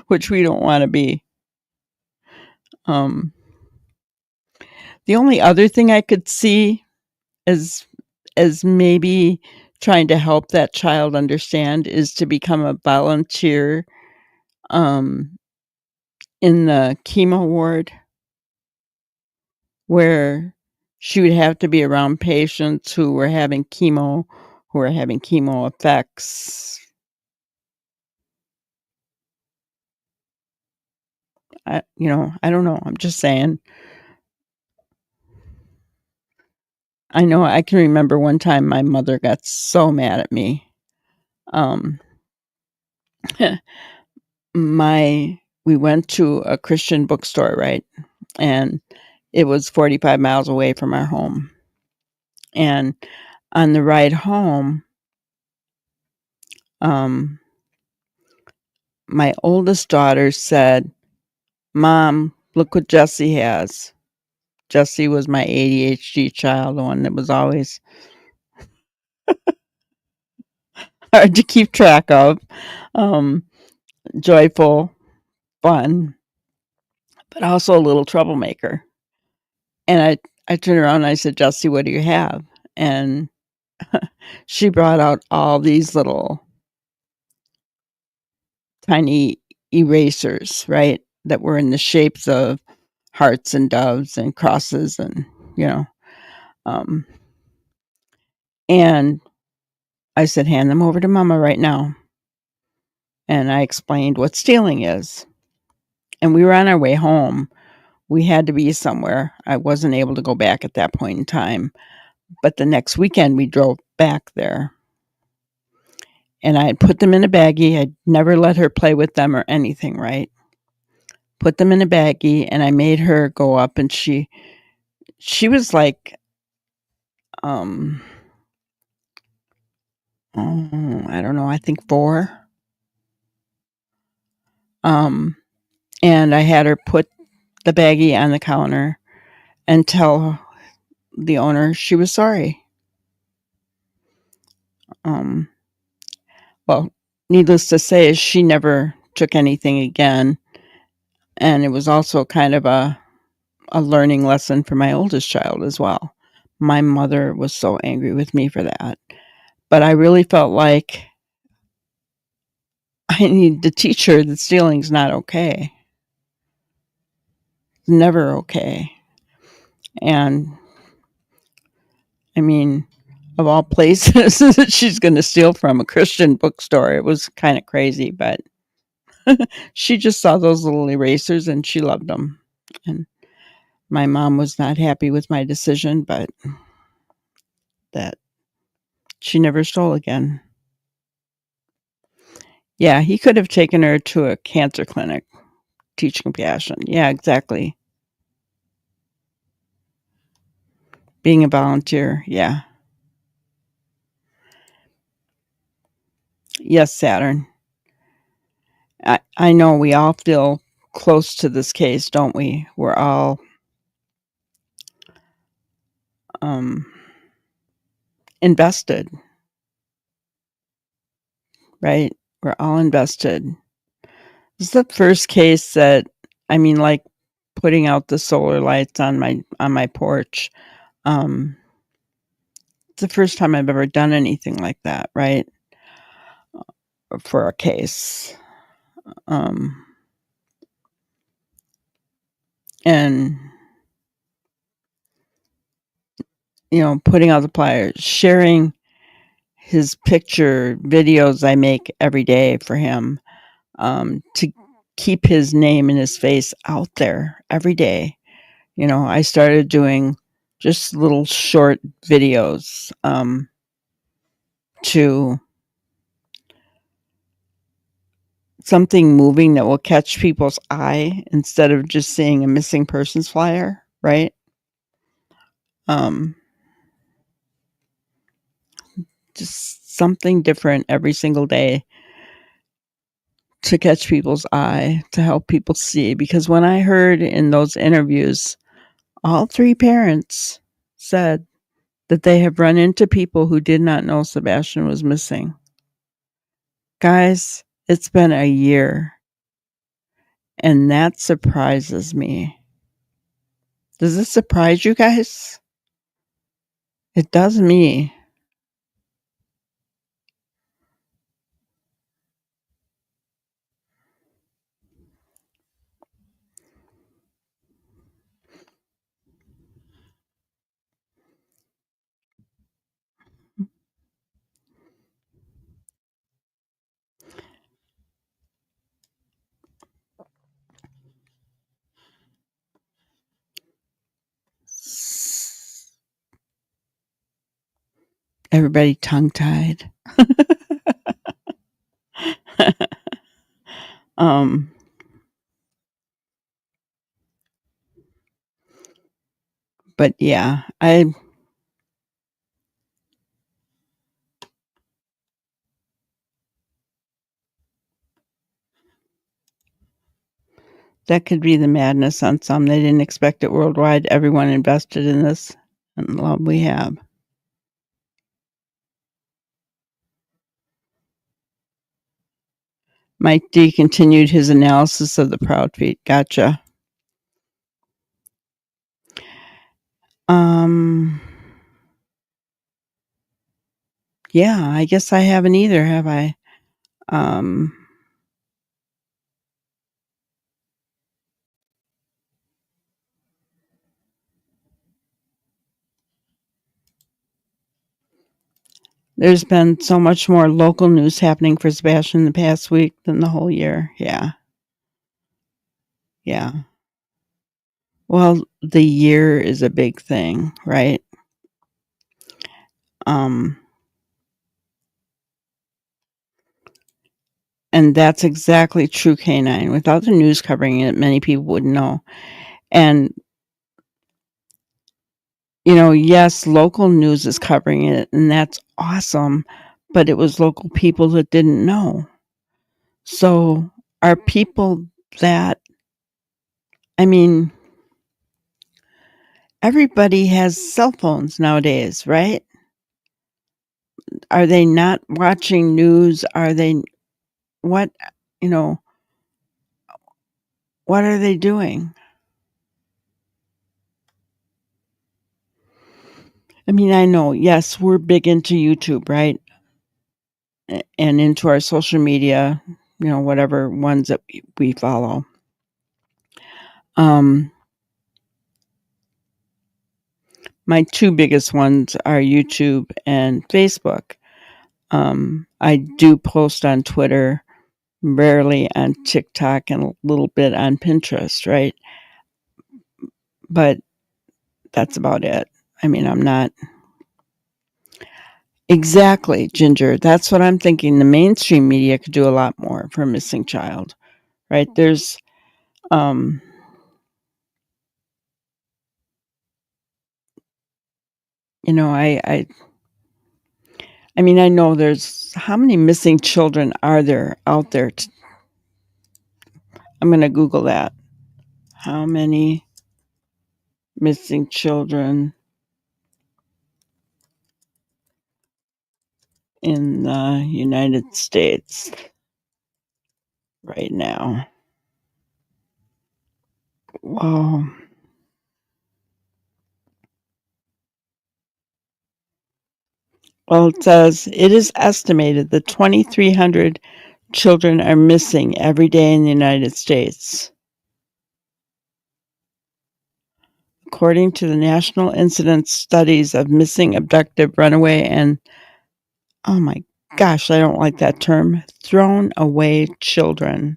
which we don't want to be. The only other thing I could see as maybe trying to help that child understand is to become a volunteer in the chemo ward, where she would have to be around patients who were having chemo effects. I don't know. I'm just saying. I know I can remember one time my mother got so mad at me. We went to a Christian bookstore, right? And it was 45 miles away from our home. And on the ride home, my oldest daughter said, "Mom, look what Jessie has." Jessie was my ADHD child, the one that was always hard to keep track of. Joyful, fun, but also a little troublemaker. And I turned around and I said, "Jessie, what do you have?" And she brought out all these little tiny erasers, right? That were in the shapes of hearts and doves and crosses, and, um, and I said, "Hand them over to Mama right now." And I explained what stealing is. And we were on our way home. We had to be somewhere. I wasn't able to go back at that point in time. But the next weekend, we drove back there. And I had put them in a baggie. I'd never let her play with them or anything, right? Put them in a baggie, and I made her go up, and she was like, I don't know, I think 4. And I had her put the baggie on the counter and tell the owner she was sorry. Well, needless to say, she never took anything again. And it was also kind of a learning lesson for my oldest child as well. My mother was so angry with me for that. But I really felt like I need to teach her that stealing's not okay. It's never okay. And I mean, of all places that she's going to steal from, a Christian bookstore. It was kind of crazy, but she just saw those little erasers and she loved them. And my mom was not happy with my decision, but that she never stole again. Yeah, he could have taken her to a cancer clinic, teach compassion. Yeah, exactly. Being a volunteer. Yeah. Yes, Saturn. I know we all feel close to this case, don't we? We're all invested. right? We're all invested. This is the first case that, like putting out the solar lights on my porch. It's the first time I've ever done anything like that, right? For a case. And putting out the flyers, sharing his picture videos I make every day for him, to keep his name and his face out there every day. I started doing just little short videos, to something moving that will catch people's eye instead of just seeing a missing persons flyer, right? Just something different every single day to catch people's eye, to help people see. Because when I heard in those interviews, all 3 parents said that they have run into people who did not know Sebastian was missing. Guys, it's been a year, and that surprises me. Does this surprise you guys? It does me. Everybody tongue-tied. But yeah, that could be the madness on some. They didn't expect it worldwide. Everyone invested in this, and lo, we have. Mike D continued his analysis of the Proud Feet. Gotcha. Yeah, I guess I haven't either, have I? There's been so much more local news happening for Sebastian in the past week than the whole year. Yeah. Yeah. Well, the year is a big thing, right? And that's exactly true, K9. Without the news covering it, many people wouldn't know. And, yes, local news is covering it, and that's awesome, but it was local people that didn't know. So are people that, everybody has cell phones nowadays, right? Are they not watching news? Are they, what are they doing? I know, yes, we're big into YouTube, right? And into our social media, whatever ones that we follow. My 2 biggest ones are YouTube and Facebook. I do post on Twitter, rarely on TikTok, and a little bit on Pinterest, right? But that's about it. I'm not. Exactly, Ginger. That's what I'm thinking. The mainstream media could do a lot more for a missing child, right? There's, I know there's, how many missing children are there out there? I'm going to Google that. How many missing children in the United States right now. Whoa. Well, it says it is estimated that 2,300 children are missing every day in the United States. According to the National Incidence Studies of Missing, Abducted, Runaway, and, oh my gosh, I don't like that term, thrown away children.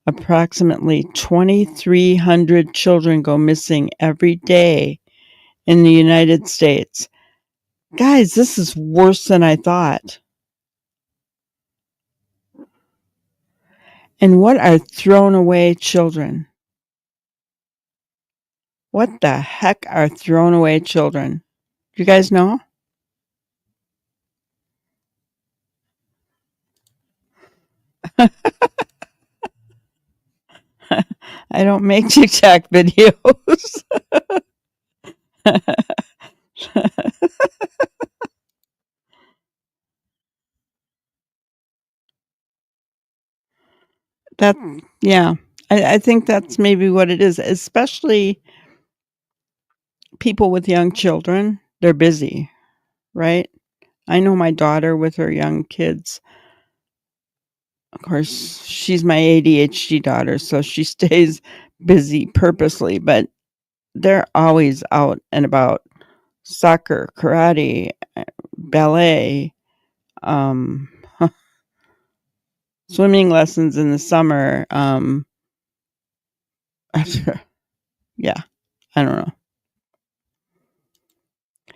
Approximately 2,300 children go missing every day in the United States. Guys, this is worse than I thought. And what are thrown away children? What the heck are thrown away children? Do you guys know? I don't make TikTok videos. That, yeah, I think that's maybe what it is, especially people with young children. They're busy, right? I know my daughter with her young kids. Of course, she's my ADHD daughter, so she stays busy purposely, but they're always out and about. Soccer, karate, ballet, um, swimming lessons in the summer. Yeah, I don't know.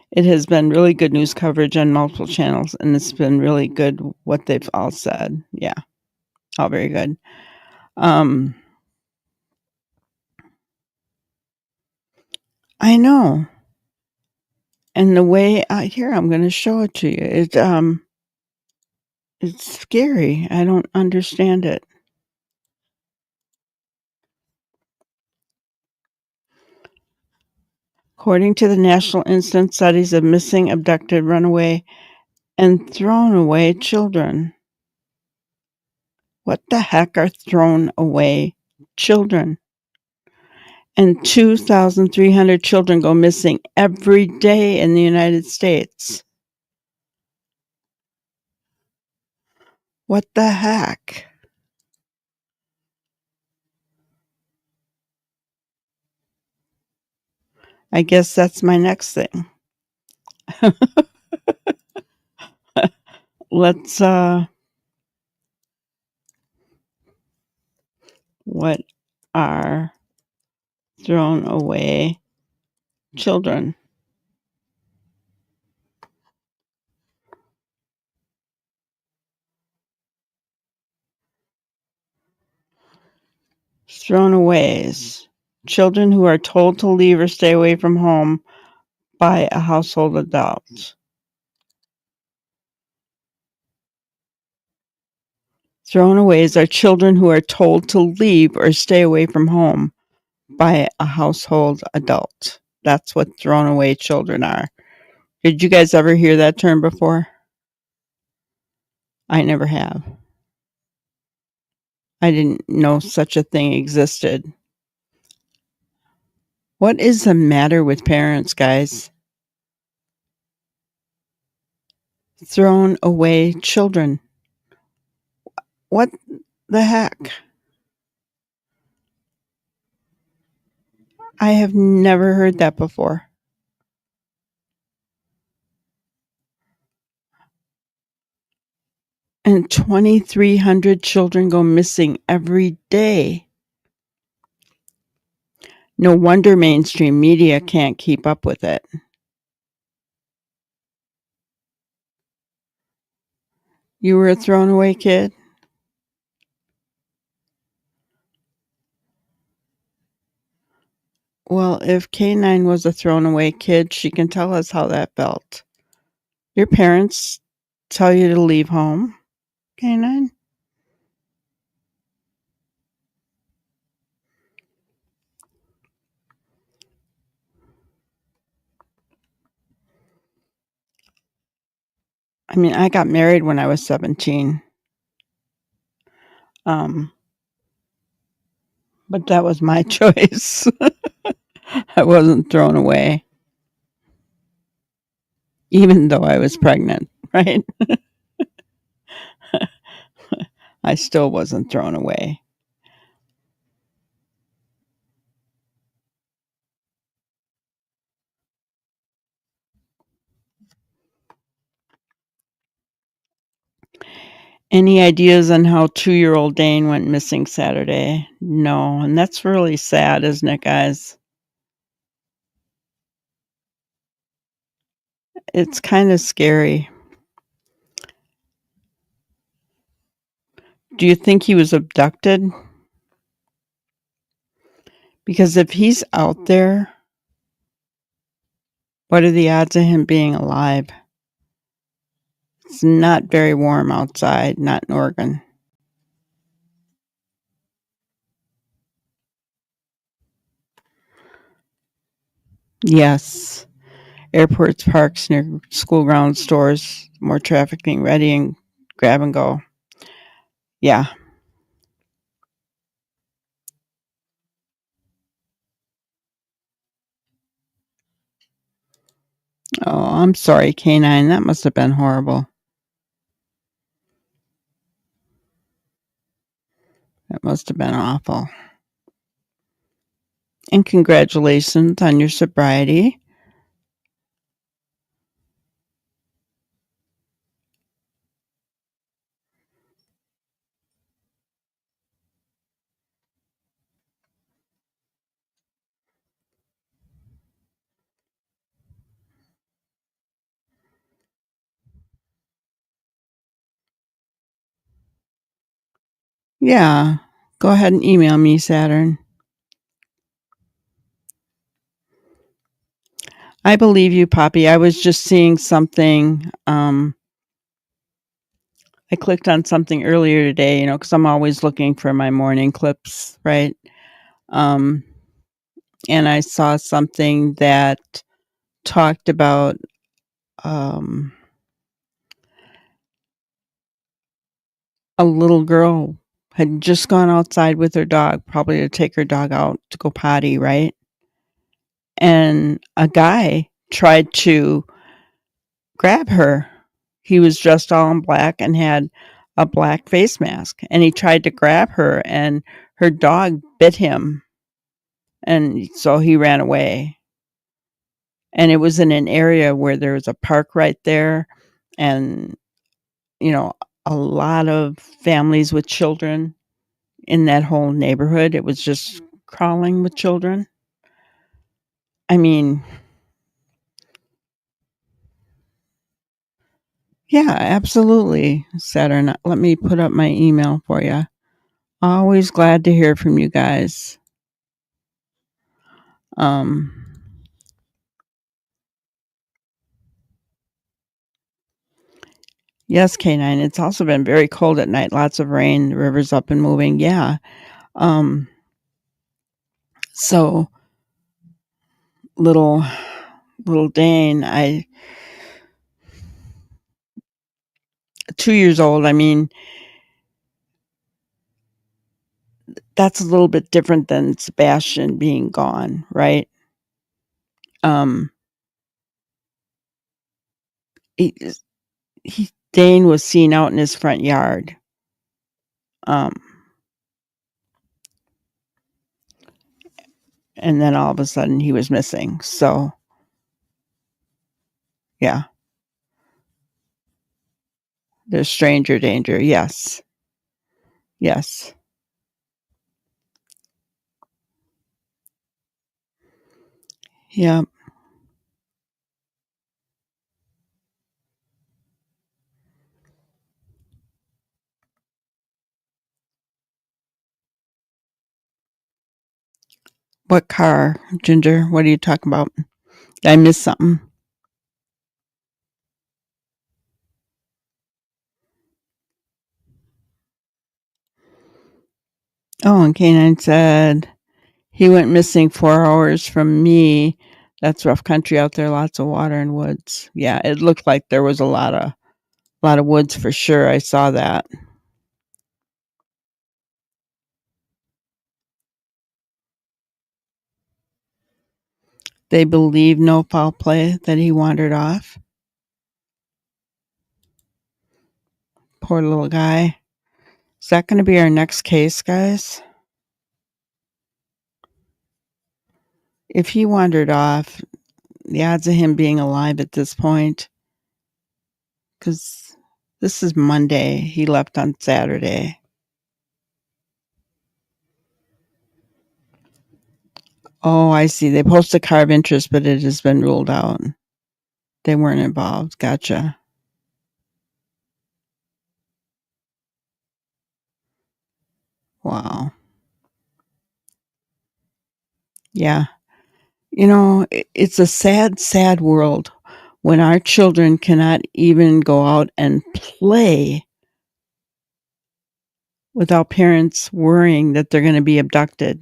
It has been really good news coverage on multiple channels, and it's been really good what they've all said. Yeah, all very good. I know. And the way here, I'm going to show it to you. It's scary. I don't understand it. According to the National Incidence Studies of Missing, Abducted, Runaway, and Thrown Away Children. What the heck are thrown away children? And 2,300 children go missing every day in the United States. What the heck? I guess that's my next thing. Let's, what are thrown away children? Throwaways. Children who are told to leave or stay away from home by a household adult. Throwaways are children who are told to leave or stay away from home by a household adult. That's what thrown away children are. Did you guys ever hear that term before? I never have. I didn't know such a thing existed. What is the matter with parents, guys? Thrown away children. What the heck? I have never heard that before. And 2,300 children go missing every day. No wonder mainstream media can't keep up with it. You were a thrown away kid? Well, if K9 was a thrown away kid, she can tell us how that felt. Your parents tell you to leave home, K9? I mean, I got married when I was 17. But that was my choice. I wasn't thrown away, even though I was pregnant, right? I still wasn't thrown away. Any ideas on how 2-year-old Dane went missing Saturday? No, and that's really sad, isn't it, guys? It's kind of scary. Do you think he was abducted? Because if he's out there, what are the odds of him being alive? It's not very warm outside, not in Oregon. Yes. Airports, parks near school grounds, stores, more traffic being ready and grab and go. Yeah. Oh, I'm sorry, K9. That must have been horrible. That must have been awful. And congratulations on your sobriety. Yeah. Go ahead and email me, Saturn. I believe you, Poppy. I was just seeing something. I clicked on something earlier today, because I'm always looking for my morning clips, right? And I saw something that talked about a little girl had just gone outside with her dog, probably to take her dog out to go potty, right? And a guy tried to grab her. He was dressed all in black and had a black face mask, and he tried to grab her, and her dog bit him, and so he ran away. And it was in an area where there was a park right there, and a lot of families with children in that whole neighborhood. It was just crawling with children. I mean, yeah, absolutely, Saturn. Let me put up my email for you. Always glad to hear from you guys. Yes, K9. It's also been very cold at night. Lots of rain. The river's up and moving. Yeah. So little Dane, 2 years old. I mean, that's a little bit different than Sebastian being gone, right? Dane was seen out in his front yard. And then all of a sudden he was missing. So, yeah. There's stranger danger. Yes. Yes. Yeah. What car, Ginger? What are you talking about? Did I miss something? Oh, and K9 said he went missing 4 hours from me. That's rough country out there. Lots of water and woods. Yeah, it looked like there was a lot of A lot of woods for sure. I saw that. They believe no foul play, that he wandered off. Poor little guy. Is that going to be our next case, guys? If he wandered off, the odds of him being alive at this point, because this is Monday, he left on Saturday. Oh, I see. They posted car of interest, but it has been ruled out. They weren't involved. Gotcha. Wow. Yeah. You know, it's a sad, sad world when our children cannot even go out and play without parents worrying that they're going to be abducted.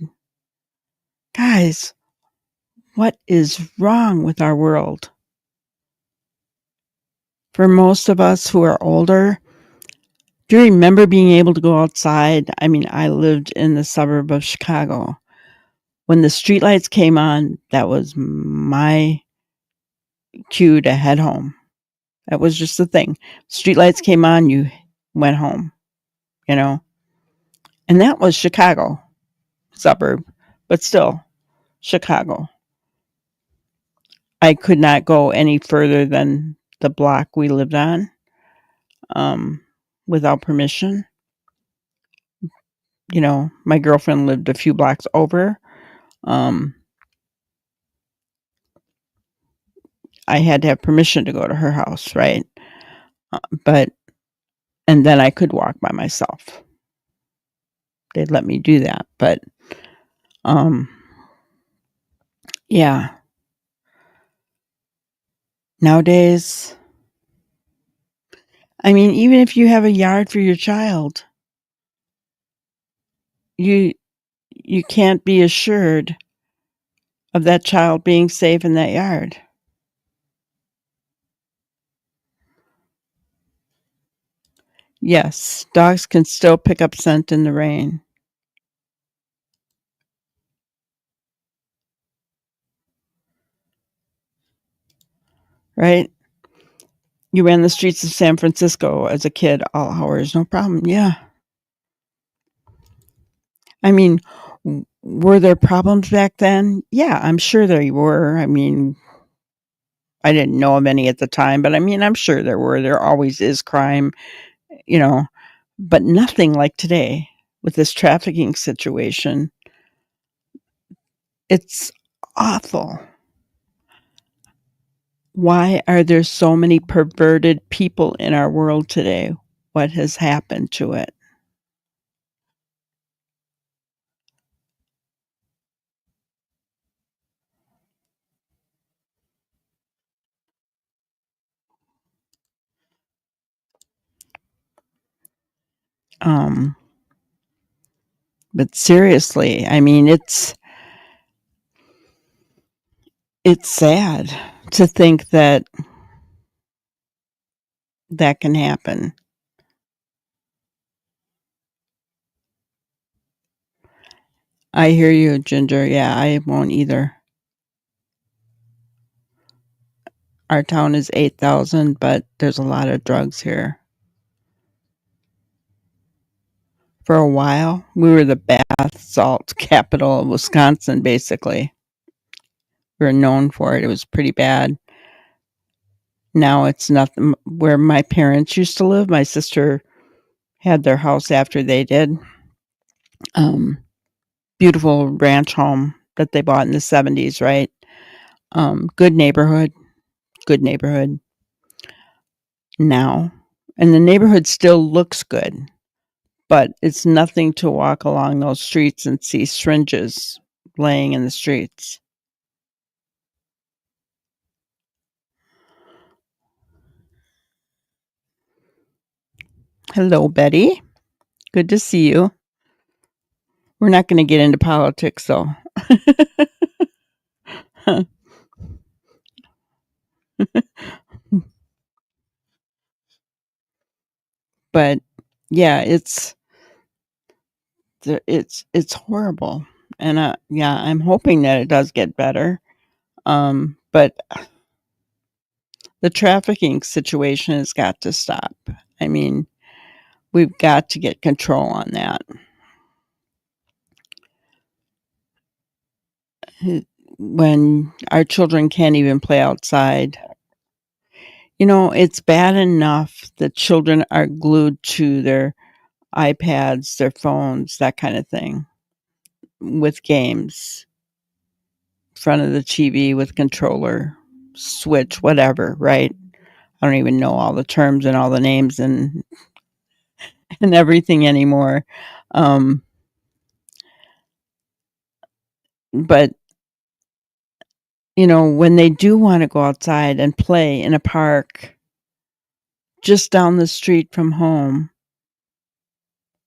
Guys, what is wrong with our world? For most of us who are older, do you remember being able to go outside? I mean, I lived in the suburb of Chicago. When the streetlights came on, that was my cue to head home. That was just the thing. Streetlights came on, you went home, you know? And that was Chicago, suburb, but still Chicago. I could not go any further than the block we lived on without permission. You know, my girlfriend lived a few blocks over. I had to have permission to go to her house, right? And then I could walk by myself. They'd let me do that. But, yeah. Nowadays, I mean, even if you have a yard for your child, you can't be assured of that child being safe in that yard. Yes, dogs can still pick up scent in the rain. Right? You ran the streets of San Francisco as a kid all hours, no problem. Yeah. I mean, were there problems back then? Yeah, I'm sure there were. I mean, I didn't know of any at the time, but I mean, I'm sure there were. There always is crime, you know, but nothing like today with this trafficking situation. It's awful. Why are there so many perverted people in our world today? What has happened to it? But seriously, I mean, it's sad to think that that can happen. I hear you, Ginger. Yeah, I won't either. Our town is 8,000, but there's a lot of drugs here. For a while, we were the bath salt capital of Wisconsin, basically. We were known for it. It was pretty bad. Now it's nothing. Where my parents used to live, my sister had their house after they did. Beautiful ranch home that they bought in the 70s, right? Good neighborhood now. And the neighborhood still looks good, but it's nothing to walk along those streets and see syringes laying in the streets. Hello, Betty. Good to see you. We're not going to get into politics, though. But yeah, it's horrible. And yeah, I'm hoping that it does get better. But the trafficking situation has got to stop. I mean, we've got to get control on that. When our children can't even play outside, it's bad enough that children are glued to their iPads, their phones, that kind of thing, with games, in front of the TV with controller, switch, whatever, right? I don't even know all the terms and all the names and everything anymore. But when they do want to go outside and play in a park just down the street from home,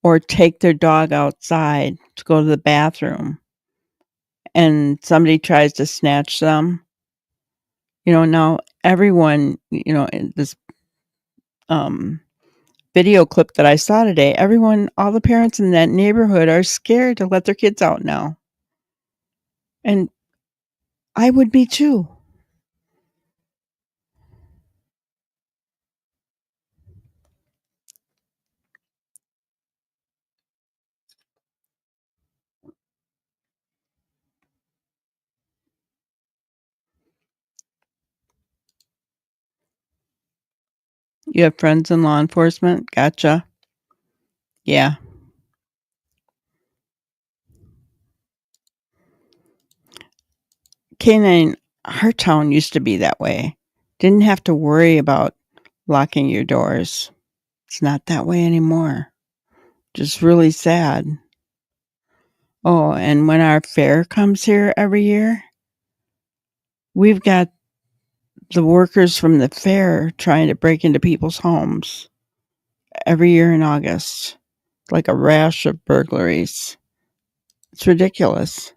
or take their dog outside to go to the bathroom, and somebody tries to snatch them, now everyone, in this video clip that I saw today, all the parents in that neighborhood are scared to let their kids out now. And I would be too. You have friends in law enforcement? Gotcha. Yeah. Canine, our town used to be that way. Didn't have to worry about locking your doors. It's not that way anymore. Just really sad. Oh, and when our fair comes here every year, we've got the workers from the fair trying to break into people's homes every year in August, like a rash of burglaries. It's ridiculous.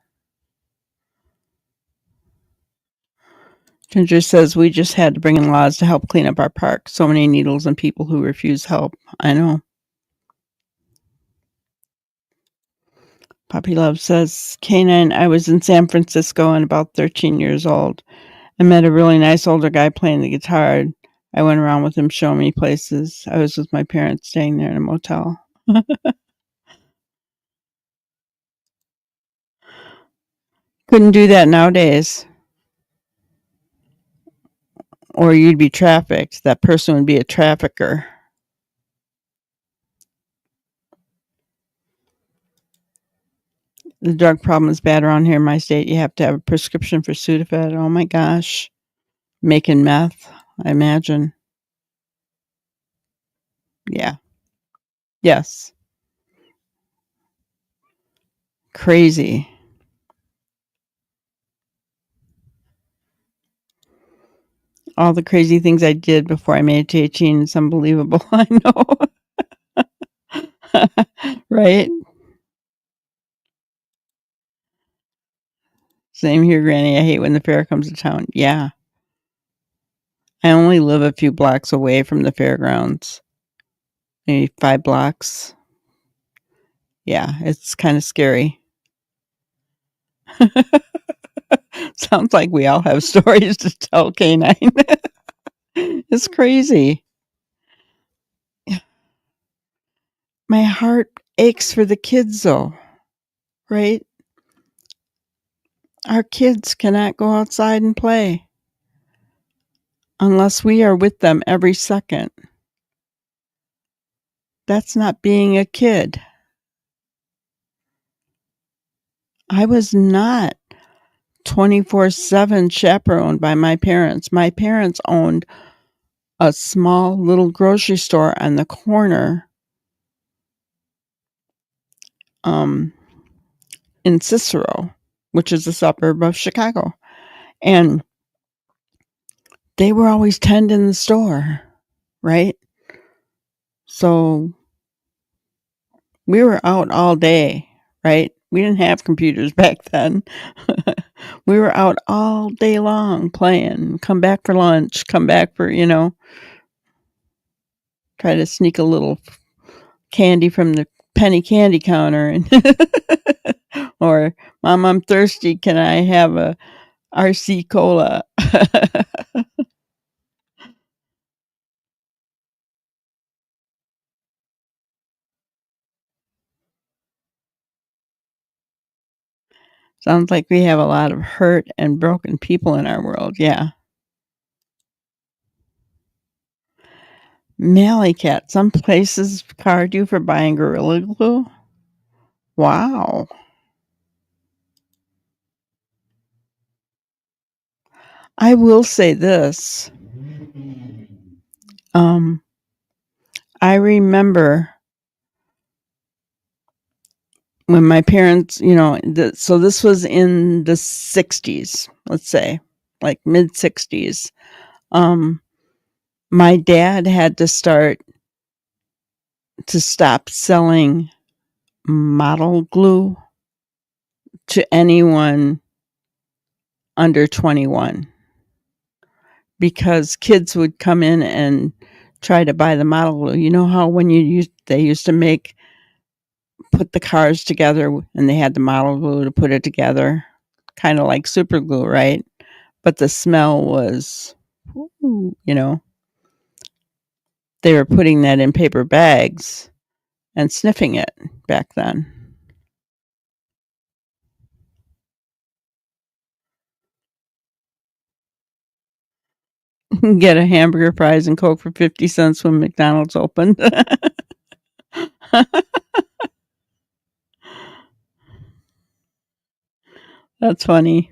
Ginger says we just had to bring in laws to help clean up our park. So many needles and people who refuse help. I know. Poppy Love says, Canine, I was in San Francisco and about 13 years old. I met a really nice older guy playing the guitar. I went around with him, showing me places. I was with my parents staying there in a motel. Couldn't do that nowadays. Or you'd be trafficked. That person would be a trafficker. The drug problem is bad around here in my state. You have to have a prescription for Sudafed. Oh my gosh. Making meth, I imagine. Yeah. Yes. Crazy. All the crazy things I did before I made it to 18. It's unbelievable. I know. Right? Same here, Granny. I hate when the fair comes to town. Yeah. I only live a few blocks away from the fairgrounds. Maybe 5 blocks. Yeah, it's kind of scary. Sounds like we all have stories to tell, Canine. It's crazy. My heart aches for the kids, though, right? Our kids cannot go outside and play unless we are with them every second. That's not being a kid. I was not 24/7 chaperoned by my parents. My parents owned a small little grocery store on the corner in Cicero, which is a suburb of Chicago. And they were always tending the store, right? So we were out all day, right? We didn't have computers back then. We were out all day long playing, come back for lunch, come back for, try to sneak a little candy from the penny candy counter and or Mom, I'm thirsty, can I have a RC cola? Sounds like we have a lot of hurt and broken people in our world. Yeah. Mally Cat. Some places card you for buying Gorilla Glue. Wow. I will say this. I remember when my parents, so this was in the 60s, let's say, like mid 60s. My dad had to stop selling model glue to anyone under 21 because kids would come in and try to buy the model glue. You know how when they used to put the cars together and they had the model glue to put it together, kind of like super glue, right? But the smell was, they were putting that in paper bags and sniffing it back then. Get a hamburger, fries, and Coke for 50 cents when McDonald's opened. That's funny.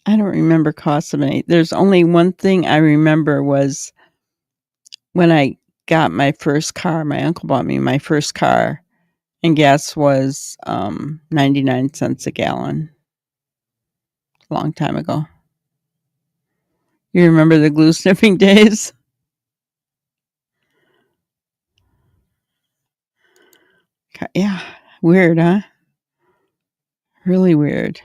I don't remember cost of any. There's only one thing I remember was when I got my first car. My uncle bought me my first car, and gas was 99 cents a gallon. A long time ago. You remember the glue sniffing days? Yeah, weird, huh? Really weird.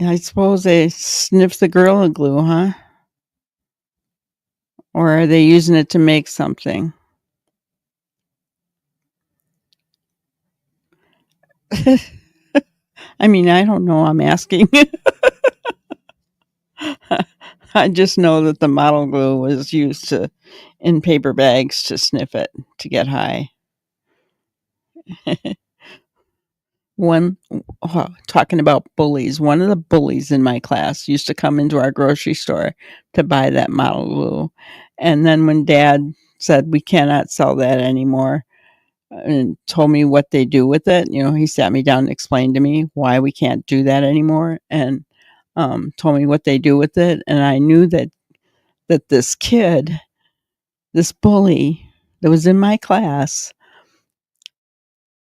I suppose they sniff the Gorilla Glue, huh? Or are they using it to make something? I mean, I don't know. I'm asking. I just know that the model glue was used in paper bags to sniff it to get high. Talking about bullies, one of the bullies in my class used to come into our grocery store to buy that model glue. And then when Dad said we cannot sell that anymore and told me what they do with it, he sat me down and explained to me why we can't do that anymore and told me what they do with it. And I knew that this kid, this bully that was in my class,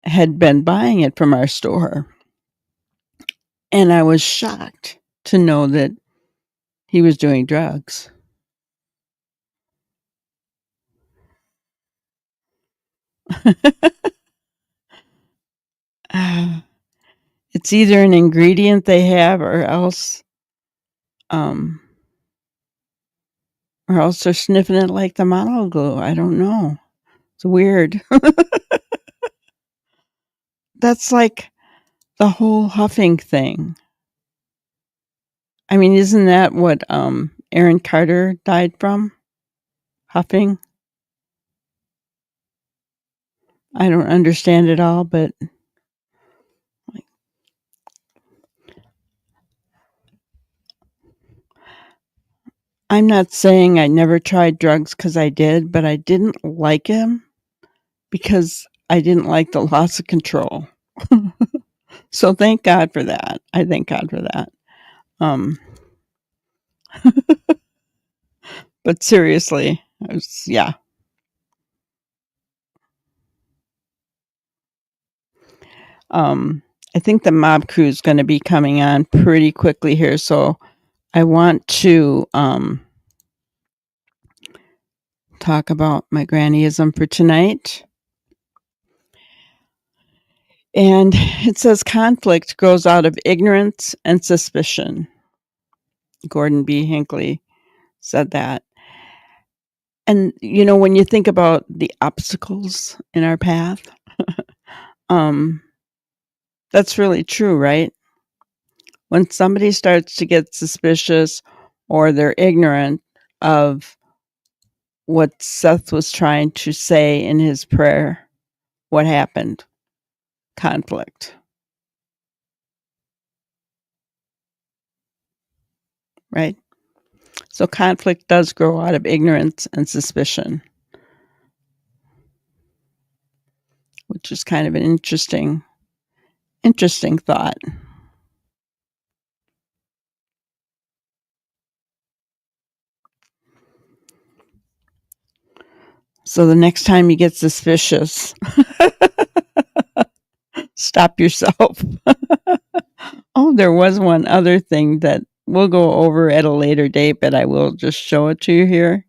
had been buying it from our store. And I was shocked to know that he was doing drugs. It's either an ingredient they have or else they're sniffing it like the model glue. I don't know. It's weird. That's like the whole huffing thing. I mean, isn't that what Aaron Carter died from? Huffing? I don't understand it all, but I'm not saying I never tried drugs because I did, but I didn't like him because I didn't like the loss of control. So thank God for that. I thank God for that. But seriously, yeah. I think the mob crew is going to be coming on pretty quickly here, so I want to talk about my grannyism for tonight. And it says conflict grows out of ignorance and suspicion. Gordon B. Hinckley said that. And, you know, when you think about the obstacles in our path, that's really true, right? When somebody starts to get suspicious or they're ignorant of what Seth was trying to say in his prayer, what happened? Conflict. Right? So conflict does grow out of ignorance and suspicion, which is kind of an interesting thought. So the next time you get suspicious, stop yourself. Oh, there was one other thing that we'll go over at a later date, but I will just show it to you here.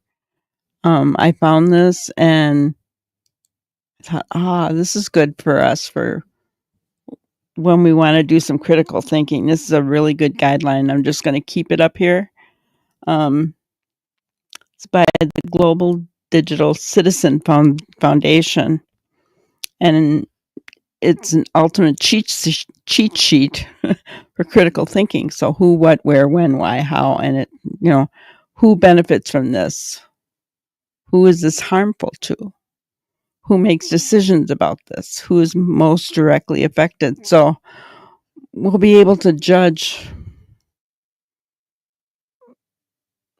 I found this and thought, this is good for us for when we want to do some critical thinking. This is a really good guideline. I'm just going to keep it up here. It's by the Global Digital Citizen Foundation, and it's an ultimate cheat sheet for critical thinking. So who, what, where, when, why, how, and it, you know, who benefits from this? Who is this harmful to? Who makes decisions about this? Who is most directly affected? So we'll be able to judge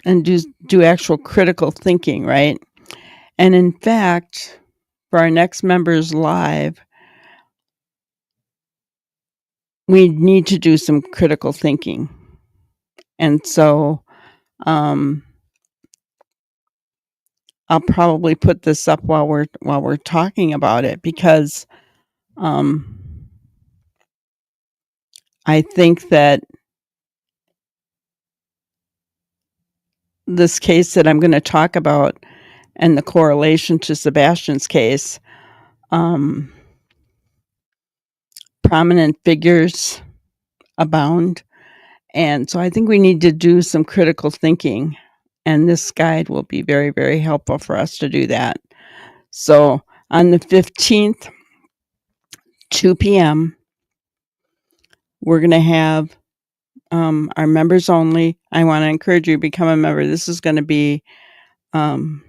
and do actual critical thinking, right? And in fact, for our next members live, we need to do some critical thinking. And so I'll probably put this up while we're talking about it, because I think that this case that I'm going to talk about and the correlation to Sebastian's case, prominent figures abound. And so I think we need to do some critical thinking, and this guide will be very, very helpful for us to do that. So on the 15th, 2 p.m., we're going to have our members only. I want to encourage you to become a member. This is going to be, I'm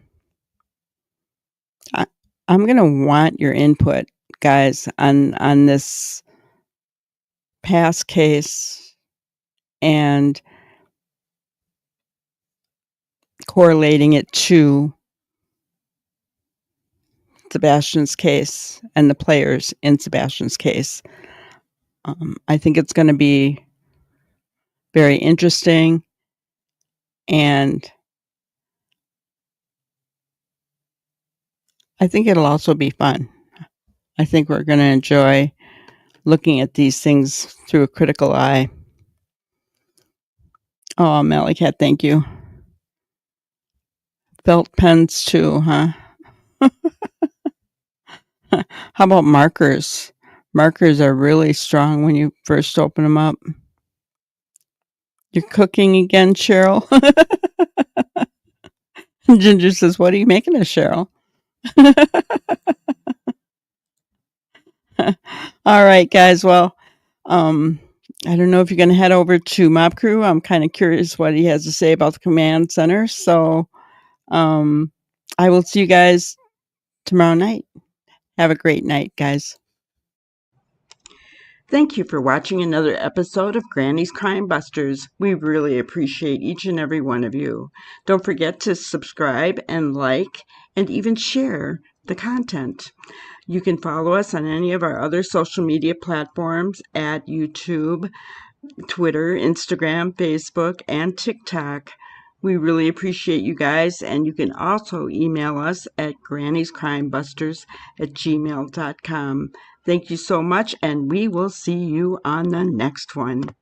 going to want your input, guys, on this past case and correlating it to Sebastian's case and the players in Sebastian's case. I think it's going to be very interesting, and I think it'll also be fun. I think we're going to enjoy looking at these things through a critical eye. Oh, Malikat, thank you. Felt pens too, huh? How about markers? Markers are really strong when you first open them up. You're cooking again, Cheryl? Ginger says, what are you making us, Cheryl? All right, guys. Well, I don't know if you're going to head over to Mob Crew. I'm kind of curious what he has to say about the command center. So I will see you guys tomorrow night. Have a great night, guys. Thank you for watching another episode of Granny's Crime Busters. We really appreciate each and every one of you. Don't forget to subscribe and like and even share the content. You can follow us on any of our other social media platforms at YouTube, Twitter, Instagram, Facebook, and TikTok. We really appreciate you guys, and you can also email us at granniescrimebusters@gmail.com. Thank you so much, and we will see you on the next one.